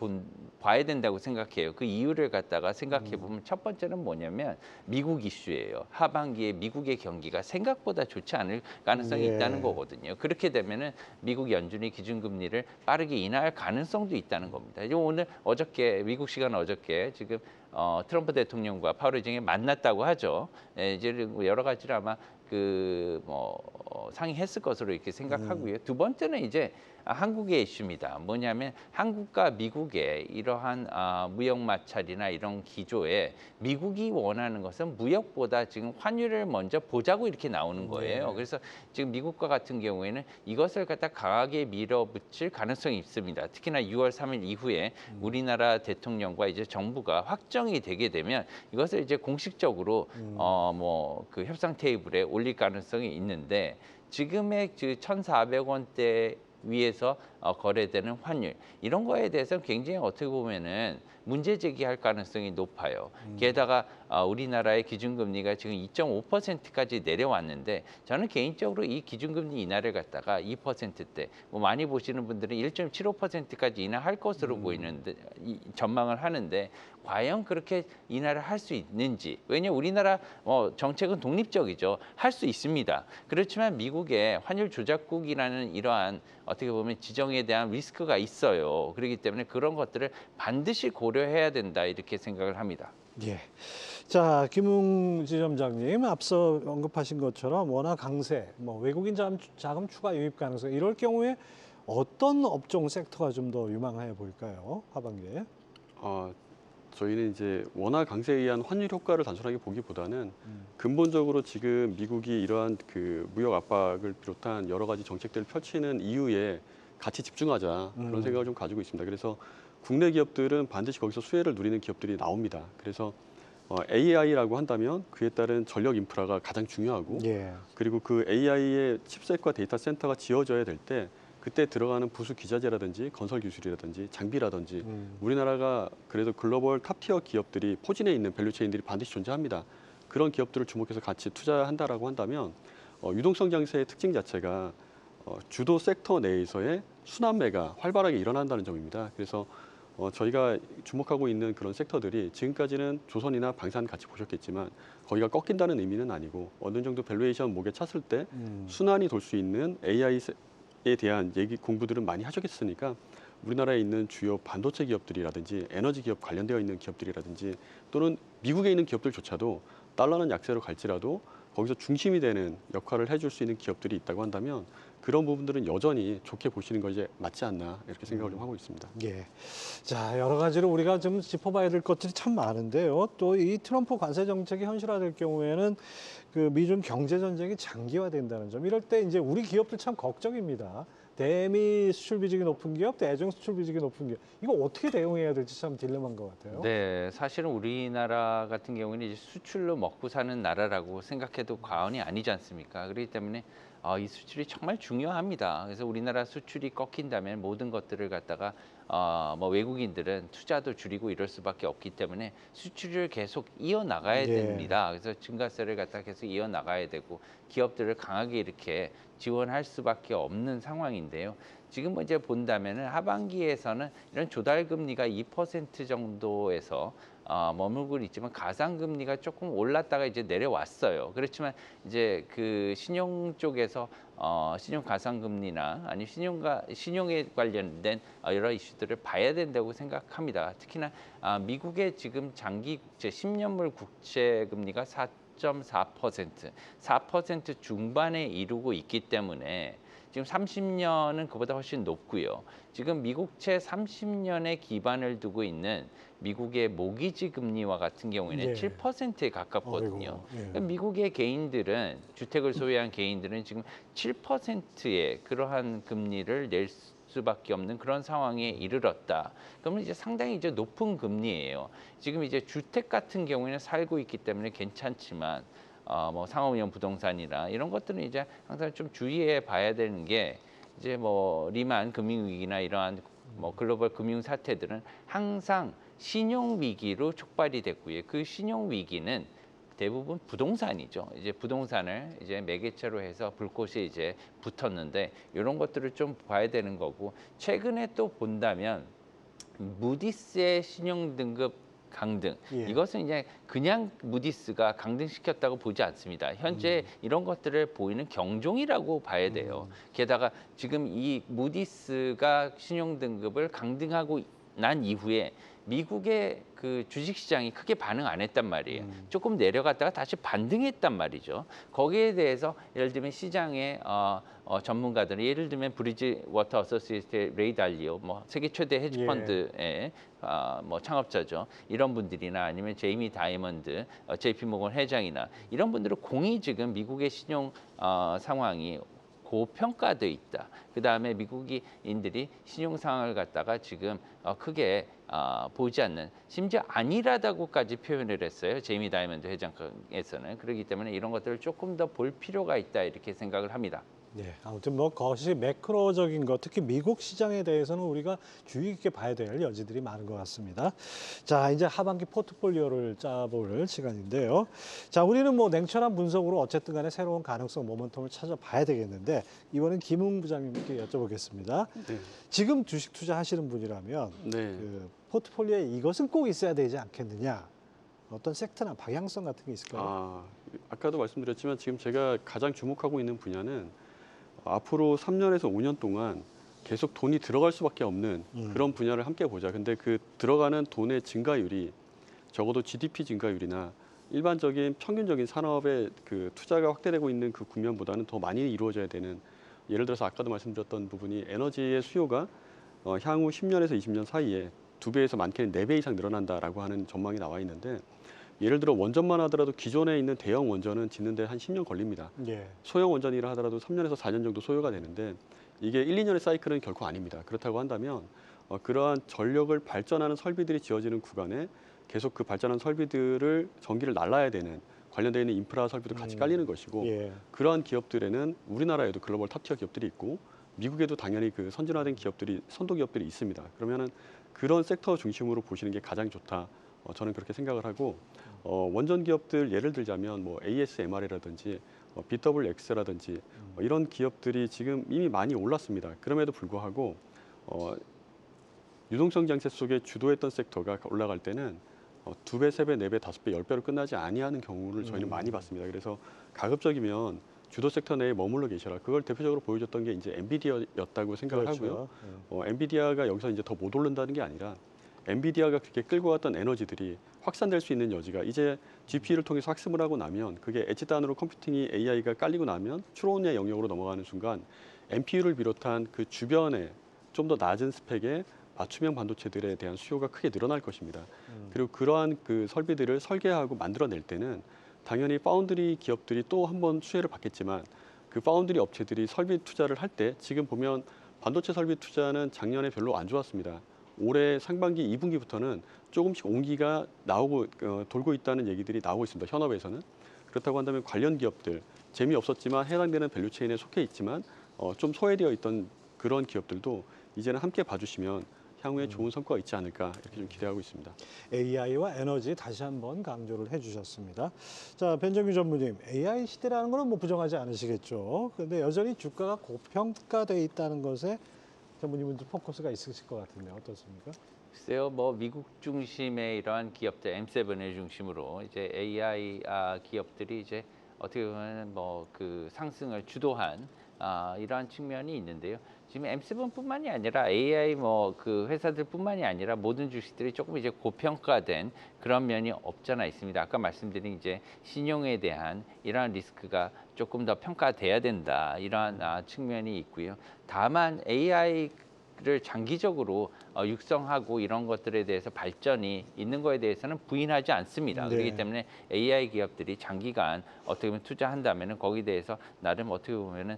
Speaker 2: 봐야 된다고 생각해요. 그 이유를 갖다가 생각해 보면 첫 번째는 뭐냐면 미국 이슈예요. 하반기에 미국의 경기가 생각보다 좋지 않을 가능성이
Speaker 1: 예.
Speaker 2: 있다는 거거든요. 그렇게 되면은 미국 연준이 기준금리를 빠르게 인하할 가능성도 있다는 겁니다. 이제 어저께 미국 시간 어저께 지금 트럼프 대통령과 파월 의장이 만났다고 하죠. 이제 여러 가지를 아마 상의했을 것으로 이렇게 생각하고요. 두 번째는 이제 한국의 이슈입니다. 뭐냐면 한국과 미국의 이러한 무역 마찰이나 이런 기조에 미국이 원하는 것은 무역보다 지금 환율을 먼저 보자고 이렇게 나오는 거예요.
Speaker 1: 네.
Speaker 2: 그래서 지금 미국과 같은 경우에는 이것을 갖다 강하게 밀어붙일 가능성이 있습니다. 특히나 6월 3일 이후에 우리나라 대통령과 이제 정부가 확정이 되게 되면 이것을 이제 공식적으로 그 협상 테이블에 올릴 가능성이 있는데 지금의 그 1,400원대 위에서 거래되는 환율 이런 거에 대해서 굉장히 어떻게 보면은 문제 제기할 가능성이 높아요. 게다가 우리나라의 기준금리가 지금 2.5%까지 내려왔는데 저는 개인적으로 이 기준금리 인하를 갖다가 2%대 뭐 많이 보시는 분들은 1.75%까지 인하할 것으로 보이는데 전망을 하는데 과연 그렇게 인하를 할 수 있는지 왜냐하면 우리나라 정책은 독립적이죠. 할 수 있습니다. 그렇지만 미국의 환율 조작국이라는 이러한 어떻게 보면 지정에 대한 리스크가 있어요. 그렇기 때문에 그런 것들을 반드시 고려해야 된다 이렇게 생각을 합니다.
Speaker 1: 예. 자, 김웅 지점장님 앞서 언급하신 것처럼 워낙 강세, 뭐 외국인 자금 추가 유입 가능성 이럴 경우에 어떤 업종 섹터가 좀 더 유망해 보일까요? 하반기에?
Speaker 3: 저희는 이제 원화 강세에 의한 환율 효과를 단순하게 보기보다는 근본적으로 지금 미국이 이러한 그 무역 압박을 비롯한 여러 가지 정책들을 펼치는 이유에 같이 집중하자 그런 생각을 좀 가지고 있습니다. 그래서 국내 기업들은 반드시 거기서 수혜를 누리는 기업들이 나옵니다. 그래서 AI라고 한다면 그에 따른 전력 인프라가 가장 중요하고
Speaker 1: 예.
Speaker 3: 그리고 그 AI의 칩셋과 데이터 센터가 지어져야 될 때 그때 들어가는 부수 기자재라든지 건설 기술이라든지 장비라든지 우리나라가 그래도 글로벌 탑티어 기업들이 포진해 있는 밸류체인들이 반드시 존재합니다. 그런 기업들을 주목해서 같이 투자한다라고 한다면 유동성 장세의 특징 자체가 주도 섹터 내에서의 순환매가 활발하게 일어난다는 점입니다. 그래서 저희가 주목하고 있는 그런 섹터들이 지금까지는 조선이나 방산 같이 보셨겠지만 거기가 꺾인다는 의미는 아니고 어느 정도 밸류에이션 목에 찼을 때 순환이 돌 수 있는 AI에 대한 공부들은 많이 하셨겠으니까 우리나라에 있는 주요 반도체 기업들이라든지 에너지 기업 관련되어 있는 기업들이라든지 또는 미국에 있는 기업들조차도 달러는 약세로 갈지라도 거기서 중심이 되는 역할을 해줄 수 있는 기업들이 있다고 한다면 그런 부분들은 여전히 좋게 보시는 것이 맞지 않나 이렇게 생각을 좀 하고 있습니다.
Speaker 1: 예. 자, 여러 가지로 우리가 좀 짚어봐야 될 것들이 참 많은데요. 또 이 트럼프 관세 정책이 현실화될 경우에는 그 미중 경제 전쟁이 장기화된다는 점. 이럴 때 이제 우리 기업들 참 걱정입니다. 대미 수출 비중이 높은 기업, 대중 수출 비중이 높은 기업. 이거 어떻게 대응해야 될지 참 딜레마인 것 같아요.
Speaker 2: 네, 사실은 우리나라 같은 경우는 이제 수출로 먹고 사는 나라라고 생각해도 과언이 아니지 않습니까? 그렇기 때문에 이 수출이 정말 중요합니다. 그래서 우리나라 수출이 꺾인다면 모든 것들을 갖다가 뭐 외국인들은 투자도 줄이고 이럴 수밖에 없기 때문에 수출을 계속 이어나가야
Speaker 1: 예.
Speaker 2: 됩니다. 그래서 증가세를 갖다 계속 이어나가야 되고 기업들을 강하게 이렇게 지원할 수밖에 없는 상황인데요. 지금 이제 본다면은 하반기에서는 이런 조달 금리가 2% 정도에서 머물고 있지만 가상 금리가 조금 올랐다가 이제 내려왔어요. 그렇지만 이제 그 신용 쪽에서 신용 가상 금리나 아니 신용에 관련된 여러 이슈들을 봐야 된다고 생각합니다. 특히나 미국의 지금 장기 국채 10년물 국채 금리가 4.4%, 4% 중반에 이루고 있기 때문에 지금 30년은 그보다 훨씬 높고요. 지금 미국채 30년에 기반을 두고 있는 미국의 모기지 금리와 같은 경우에는
Speaker 1: 예.
Speaker 2: 7%에 가깝거든요.
Speaker 1: 어이구, 예.
Speaker 2: 미국의 개인들은 주택을 소유한 개인들은 지금 7%의 그러한 금리를 낼 수밖에 없는 그런 상황에 이르렀다. 그러면 이제 상당히 이제 높은 금리예요. 지금 이제 주택 같은 경우에는 살고 있기 때문에 괜찮지만 뭐 상업용 부동산이나 이런 것들은 이제 항상 좀 주의해 봐야 되는 게 이제 뭐 리만 금융위기나 이러한 뭐 글로벌 금융 사태들은 항상 신용 위기로 촉발이 됐고요. 그 신용 위기는 대부분 부동산이죠. 이제 부동산을 이제 매개체로 해서 불꽃이 이제 붙었는데 이런 것들을 좀 봐야 되는 거고 최근에 또 본다면 무디스의 신용 등급 강등
Speaker 1: 예.
Speaker 2: 이것은 이제 그냥 무디스가 강등시켰다고 보지 않습니다. 현재 이런 것들을 보이는 경종이라고 봐야 돼요. 게다가 지금 이 무디스가 신용 등급을 강등하고 난 이후에 미국의 그 주식시장이 크게 반응 안 했단 말이에요. 조금 내려갔다가 다시 반등했단 말이죠. 거기에 대해서 예를 들면 시장의 전문가들이 예를 들면 브리지 워터 어소시에이트 레이 달리오 뭐 세계 최대 헤지 펀드의 뭐 창업자죠. 이런 분들이나 아니면 제이미 다이먼드 JP 모건 회장이나 이런 분들은 공이 지금 미국의 신용 상황이 고평가돼 있다. 그 다음에 미국인들이 신용 상황을 갖다가 지금 크게 보지 않는 심지어 안일하다고까지 표현을 했어요. 제이미 다이먼드 회장에서는 그렇기 때문에 이런 것들을 조금 더 볼 필요가 있다 이렇게 생각을 합니다.
Speaker 1: 네, 아무튼 뭐 그것이 매크로적인 것, 특히 미국 시장에 대해서는 우리가 주의 깊게 봐야 될 여지들이 많은 것 같습니다. 자, 이제 하반기 포트폴리오를 짜볼 시간인데요. 자, 우리는 뭐 냉철한 분석으로 어쨌든 간에 새로운 가능성, 모멘텀을 찾아봐야 되겠는데 이번엔 김웅 부장님께 여쭤보겠습니다.
Speaker 3: 네.
Speaker 1: 지금 주식 투자하시는 분이라면
Speaker 3: 네.
Speaker 1: 그 포트폴리오에 이것은 꼭 있어야 되지 않겠느냐? 어떤 섹터나 방향성 같은 게 있을까요?
Speaker 3: 아까도 말씀드렸지만 지금 제가 가장 주목하고 있는 분야는 앞으로 3년에서 5년 동안 계속 돈이 들어갈 수밖에 없는 그런 분야를 함께 보자. 근데 그 들어가는 돈의 증가율이 적어도 GDP 증가율이나 일반적인 평균적인 산업의 그 투자가 확대되고 있는 그 국면보다는 더 많이 이루어져야 되는, 예를 들어서 아까도 말씀드렸던 부분이 에너지의 수요가 향후 10년에서 20년 사이에 2배에서 많게는 4배 이상 늘어난다라고 하는 전망이 나와 있는데, 예를 들어 원전만 하더라도 기존에 있는 대형 원전은 짓는데 한 10년 걸립니다.
Speaker 1: 예.
Speaker 3: 소형 원전이라 하더라도 3년에서 4년 정도 소요가 되는데 이게 1, 2년의 사이클은 결코 아닙니다. 그렇다고 한다면 그러한 전력을 발전하는 설비들이 지어지는 구간에 계속 그 발전한 설비들을 전기를 날라야 되는 관련되어 있는 인프라 설비도 같이 깔리는 것이고,
Speaker 1: 예.
Speaker 3: 그러한 기업들에는 우리나라에도 글로벌 탑티어 기업들이 있고 미국에도 당연히 그 선진화된 기업들이, 선도 기업들이 있습니다. 그러면은 그런 섹터 중심으로 보시는 게 가장 좋다. 저는 그렇게 생각을 하고, 원전 기업들 예를 들자면 뭐 ASMR이라든지 BWX라든지 이런 기업들이 지금 이미 많이 올랐습니다. 그럼에도 불구하고 유동성 장세 속에 주도했던 섹터가 올라갈 때는 2배, 3배, 4배, 5배, 10배로 끝나지 아니하는 경우를 저희는 많이 봤습니다. 그래서 가급적이면 주도 섹터 내에 머물러 계셔라. 그걸 대표적으로 보여줬던 게 이제 엔비디아였다고 생각을 하고요. 엔비디아가 여기서 이제 더 못 오른다는 게 아니라 엔비디아가 그렇게 끌고 갔던 에너지들이 확산될 수 있는 여지가, 이제 GPU를 통해서 학습을 하고 나면 그게 엣지 단으로 컴퓨팅이 AI가 깔리고 나면 추론의 영역으로 넘어가는 순간 NPU를 비롯한 그 주변에 좀 더 낮은 스펙의 맞춤형 반도체들에 대한 수요가 크게 늘어날 것입니다. 그리고 그러한 그 설비들을 설계하고 만들어낼 때는 당연히 파운드리 기업들이 또 한 번 수혜를 받겠지만, 그 파운드리 업체들이 설비 투자를 할 때 지금 보면 반도체 설비 투자는 작년에 별로 안 좋았습니다. 올해 상반기 2분기부터는 조금씩 온기가 나오고 돌고 있다는 얘기들이 나오고 있습니다. 현업에서는. 그렇다고 한다면 관련 기업들, 재미없었지만 해당되는 밸류체인에 속해 있지만 좀 소외되어 있던 그런 기업들도 이제는 함께 봐주시면 향후에 좋은 성과가 있지 않을까 이렇게 좀 기대하고 있습니다.
Speaker 1: AI와 에너지 다시 한번 강조를 해주셨습니다. 자, 변정규 전무님, AI 시대라는 거는 뭐 부정하지 않으시겠죠? 그런데 여전히 주가가 고평가돼 있다는 것에 전무님도 포커스가 있으실 것 같은데 어떻습니까?
Speaker 2: 글쎄요, 뭐 미국 중심의 이러한 기업들 M7을 중심으로 이제 AI 기업들이 이제 어떻게 보면 뭐 그 상승을 주도한 이러한 측면이 있는데요. 지금 M7뿐만이 아니라 AI 뭐 그 회사들뿐만이 아니라 모든 주식들이 조금 이제 고평가된 그런 면이 없잖아 있습니다. 아까 말씀드린 이제 신용에 대한 이러한 리스크가 조금 더 평가돼야 된다 이러한 측면이 있고요. 다만 AI를 장기적으로 육성하고 이런 것들에 대해서 발전이 있는 거에 대해서는 부인하지 않습니다.
Speaker 1: 네.
Speaker 2: 그렇기 때문에 AI 기업들이 장기간 어떻게 보면 투자한다면은 거기에 대해서 나름 어떻게 보면은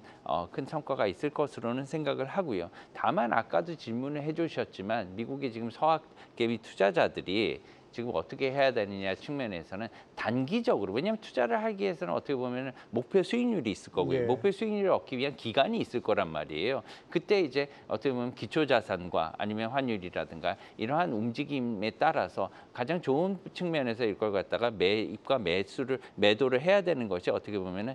Speaker 2: 큰 성과가 있을 것으로는 생각을 하고요. 다만 아까도 질문을 해주셨지만 미국의 지금 서학개미 투자자들이 지금 어떻게 해야 되느냐 측면에서는 단기적으로 왜냐하면 투자를 하기 위해서는 어떻게 보면 목표 수익률이 있을 거고요.
Speaker 1: 예.
Speaker 2: 목표 수익률을 얻기 위한 기간이 있을 거란 말이에요. 그때 이제 어떻게 보면 기초자산과 아니면 환율이라든가 이러한 움직임에 따라서 가장 좋은 측면에서 이걸 갖다가 매입과 매도를 해야 되는 것이 어떻게 보면은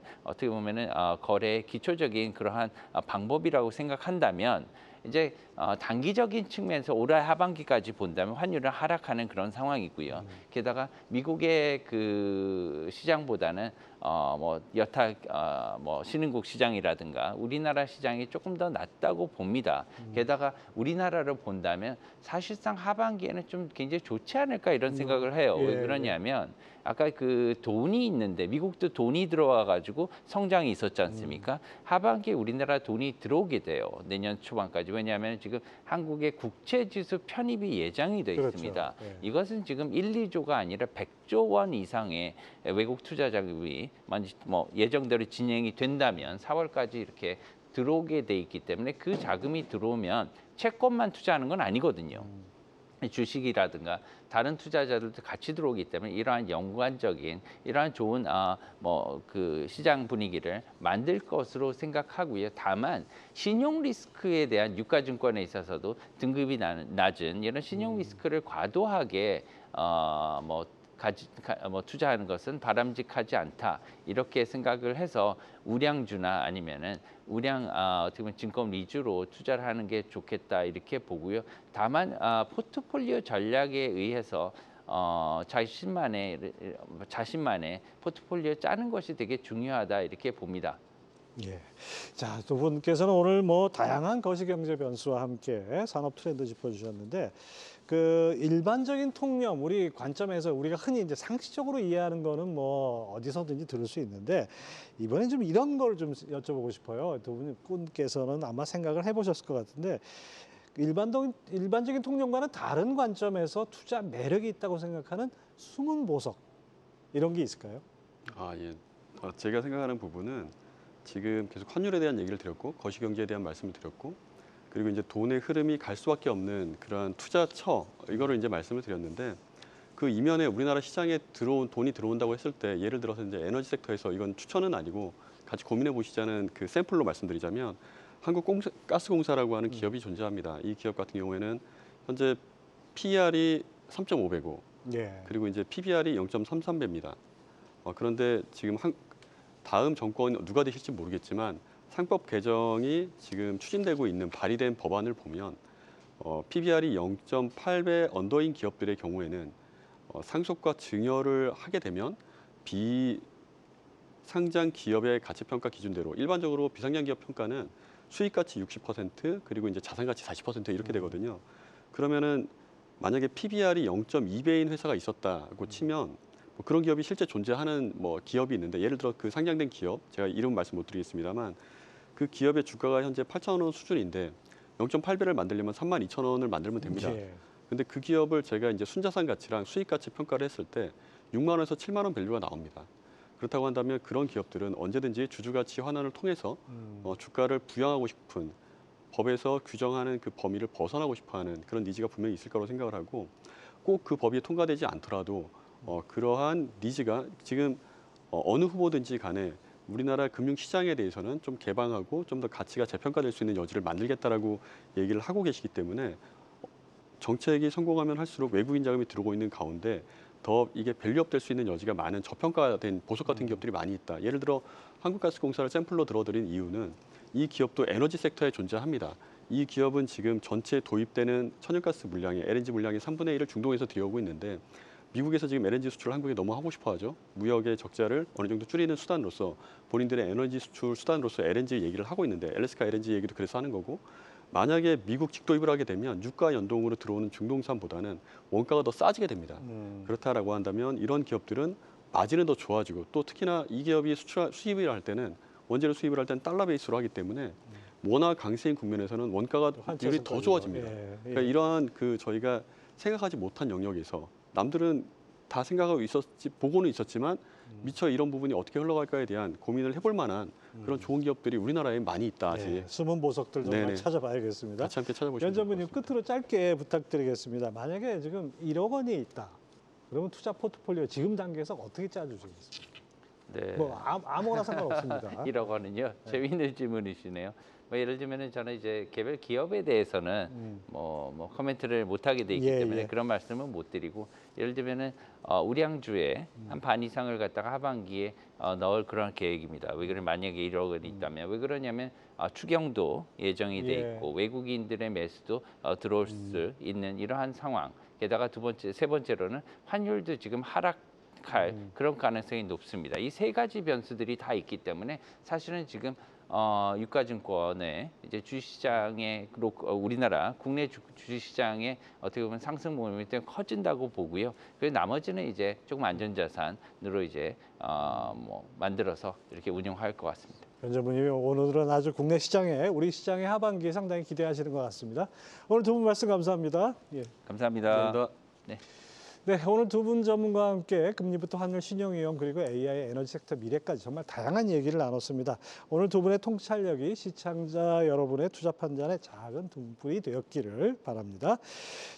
Speaker 2: 거래의 기초적인 그러한 방법이라고 생각한다면 이제 단기적인 측면에서 올해 하반기까지 본다면 환율은 하락하는 그런 상황이고요. 게다가 미국의 그 시장보다는 뭐 여타 뭐 신흥국 시장이라든가 우리나라 시장이 조금 더 낫다고 봅니다. 게다가 우리나라를 본다면 사실상 하반기에는 좀 굉장히 좋지 않을까 이런 생각을 해요.
Speaker 1: 예,
Speaker 2: 왜 그러냐면 아까 그 돈이 있는데 미국도 돈이 들어와 가지고 성장이 있었지 않습니까? 하반기에 우리나라 돈이 들어오게 돼요. 내년 초반까지. 왜냐하면 지금 한국의 국채 지수 편입이 예정이 돼
Speaker 1: 그렇죠.
Speaker 2: 있습니다.
Speaker 1: 예.
Speaker 2: 이것은 지금 1, 2조가 아니라 100조 원 이상의 외국 투자 자금이 뭐 예정대로 진행이 된다면 4월까지 이렇게 들어오게 돼 있기 때문에 그 자금이 들어오면 채권만 투자하는 건 아니거든요. 주식이라든가 다른 투자자들도 같이 들어오기 때문에 이러한 연관적인 이러한 좋은 뭐 그 시장 분위기를 만들 것으로 생각하고요. 다만 신용 리스크에 대한 유가증권에 있어서도 등급이 낮은 이런 신용 리스크를 과도하게 뭐 투자하는 것은 바람직하지 않다 이렇게 생각을 해서 우량주나 아니면은 어떻게 보면 증권 위주로 투자를 하는 게 좋겠다 이렇게 보고요. 다만 포트폴리오 전략에 의해서 자신만의 포트폴리오 짜는 것이 되게 중요하다 이렇게 봅니다.
Speaker 1: 예. 자, 두 분께서는 오늘 뭐 다양한 거시경제 변수와 함께 산업 트렌드 짚어주셨는데 그 일반적인 통념 우리 관점에서 우리가 흔히 이제 상식적으로 이해하는 거는 뭐 어디서든지 들을 수 있는데 이번엔 좀 이런 걸 좀 여쭤보고 싶어요. 두 분께서는 아마 생각을 해보셨을 것 같은데 일반적인 통념과는 다른 관점에서 투자 매력이 있다고 생각하는 숨은 보석 이런 게 있을까요?
Speaker 3: 예. 제가 생각하는 부분은 지금 계속 환율에 대한 얘기를 드렸고 거시경제에 대한 말씀을 드렸고 그리고 이제 돈의 흐름이 갈 수밖에 없는 그러한 투자처 이거를 이제 말씀을 드렸는데 그 이면에 우리나라 시장에 돈이 들어온다고 했을 때 예를 들어서 이제 에너지 섹터에서 이건 추천은 아니고 같이 고민해 보시자는 그 샘플로 말씀드리자면 한국가스공사라고 하는 기업이 존재합니다. 이 기업 같은 경우에는 현재 PER이 3.5배고
Speaker 1: 예.
Speaker 3: 그리고 이제 PBR이 0.33배입니다. 그런데 지금 다음 정권 누가 되실지 모르겠지만 상법 개정이 지금 추진되고 있는 발의된 법안을 보면 PBR이 0.8배 언더인 기업들의 경우에는 상속과 증여를 하게 되면 비상장 기업의 가치평가 기준대로 일반적으로 비상장 기업 평가는 수익가치 60% 그리고 이제 자산가치 40% 이렇게 되거든요. 그러면은 만약에 PBR이 0.2배인 회사가 있었다고 치면 뭐 그런 기업이 실제 존재하는 뭐 기업이 있는데 예를 들어 그 상장된 기업 제가 이름 말씀 못 드리겠습니다만 그 기업의 주가가 현재 8,000원 수준인데 0.8배를 만들려면 32,000원을 만들면 됩니다.
Speaker 1: 예.
Speaker 3: 근데 그 기업을 제가 이제 순자산 가치랑 수익 가치 평가를 했을 때 6만 원에서 7만 원 밸류가 나옵니다. 그렇다고 한다면 그런 기업들은 언제든지 주주가치 환원을 통해서 주가를 부양하고 싶은 법에서 규정하는 그 범위를 벗어나고 싶어하는 그런 니즈가 분명히 있을 거라고 생각을 하고 꼭 그 법이 통과되지 않더라도 그러한 니즈가 지금 어느 후보든지 간에 우리나라 금융시장에 대해서는 좀 개방하고 좀 더 가치가 재평가될 수 있는 여지를 만들겠다라고 얘기를 하고 계시기 때문에 정책이 성공하면 할수록 외국인 자금이 들어오고 있는 가운데 더 이게 밸류업 될 수 있는 여지가 많은 저평가된 보석 같은 기업들이 많이 있다. 예를 들어 한국가스공사를 샘플로 들어드린 이유는 이 기업도 에너지 섹터에 존재합니다. 이 기업은 지금 전체 도입되는 천연가스 물량의 LNG 물량의 3분의 1을 중동에서 들여오고 있는데 미국에서 지금 LNG 수출을 한국에 너무 하고 싶어 하죠. 무역의 적자를 어느 정도 줄이는 수단으로서 본인들의 에너지 수출 수단으로서 LNG 얘기를 하고 있는데 LSK LNG 얘기도 그래서 하는 거고 만약에 미국 직도입을 하게 되면 유가 연동으로 들어오는 중동산보다는 원가가 더 싸지게 됩니다. 그렇다라고 한다면 이런 기업들은 마진은 더 좋아지고 또 특히나 이 기업이 수입을 할 때는 원재료 수입을 할 때는 달러 베이스로 하기 때문에 원화 강세인 국면에서는 원가가 율이 더 좋아집니다. 그러니까 이러한 저희가 생각하지 못한 영역에서 남들은 다 생각하고 있었지 보고는 있었지만 미처 이런 부분이 어떻게 흘러갈까에 대한 고민을 해볼 만한 그런 좋은 기업들이 우리나라에 많이 있다. 아직.
Speaker 1: 네, 숨은 보석들 정말
Speaker 3: 네네.
Speaker 1: 찾아봐야겠습니다.
Speaker 3: 같이 함께 찾아보시면
Speaker 1: 연 전무님 끝으로 짧게 부탁드리겠습니다. 만약에 지금 1억 원이 있다. 그러면 투자 포트폴리오 지금 단계에서 어떻게 짜주시겠습니까?
Speaker 2: 네.
Speaker 1: 뭐 아무거나 상관없습니다.
Speaker 2: 1억 원은요. 재미있는 질문이시네요. 뭐 예를 들면은 저는 이제 개별 기업에 대해서는 뭐 코멘트를 못 하게 돼 있기
Speaker 1: 예,
Speaker 2: 때문에
Speaker 1: 예.
Speaker 2: 그런 말씀은 못 드리고 예를 들면은 우량주에 한 반 이상을 갖다가 하반기에 넣을 그런 계획입니다. 왜 그러면 만약에 1억 원이 있다면 왜 그러냐면 추경도 예정이 돼
Speaker 1: 예.
Speaker 2: 있고 외국인들의 매수도 들어올 수 있는 이러한 상황. 게다가 세 번째로는 환율도 지금 하락할 그런 가능성이 높습니다. 이 세 가지 변수들이 다 있기 때문에 사실은 지금 유가증권의 이제 주식시장의 우리나라 국내 주식시장의 어떻게 보면 상승 모멘텀이 커진다고 보고요. 그리고 나머지는 이제 조금 안전자산으로 이제 뭐 만들어서 이렇게 운영할 것 같습니다.
Speaker 1: 연 전무님이 오늘은 아주 국내 시장에 우리 시장의 하반기 상당히 기대하시는 것 같습니다. 오늘 두 분 말씀 감사합니다. 예.
Speaker 2: 감사합니다.
Speaker 3: 감사합니다.
Speaker 2: 네.
Speaker 1: 네, 오늘 두 분 전문가와 함께 금리부터 환율 신용위험 그리고 AI 에너지 섹터 미래까지 정말 다양한 얘기를 나눴습니다. 오늘 두 분의 통찰력이 시청자 여러분의 투자 판단에 작은 등불이 되었기를 바랍니다.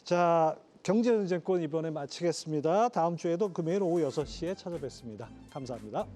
Speaker 1: 자, 경제전쟁권 이번에 마치겠습니다. 다음 주에도 금요일 오후 6시에 찾아뵙습니다. 감사합니다.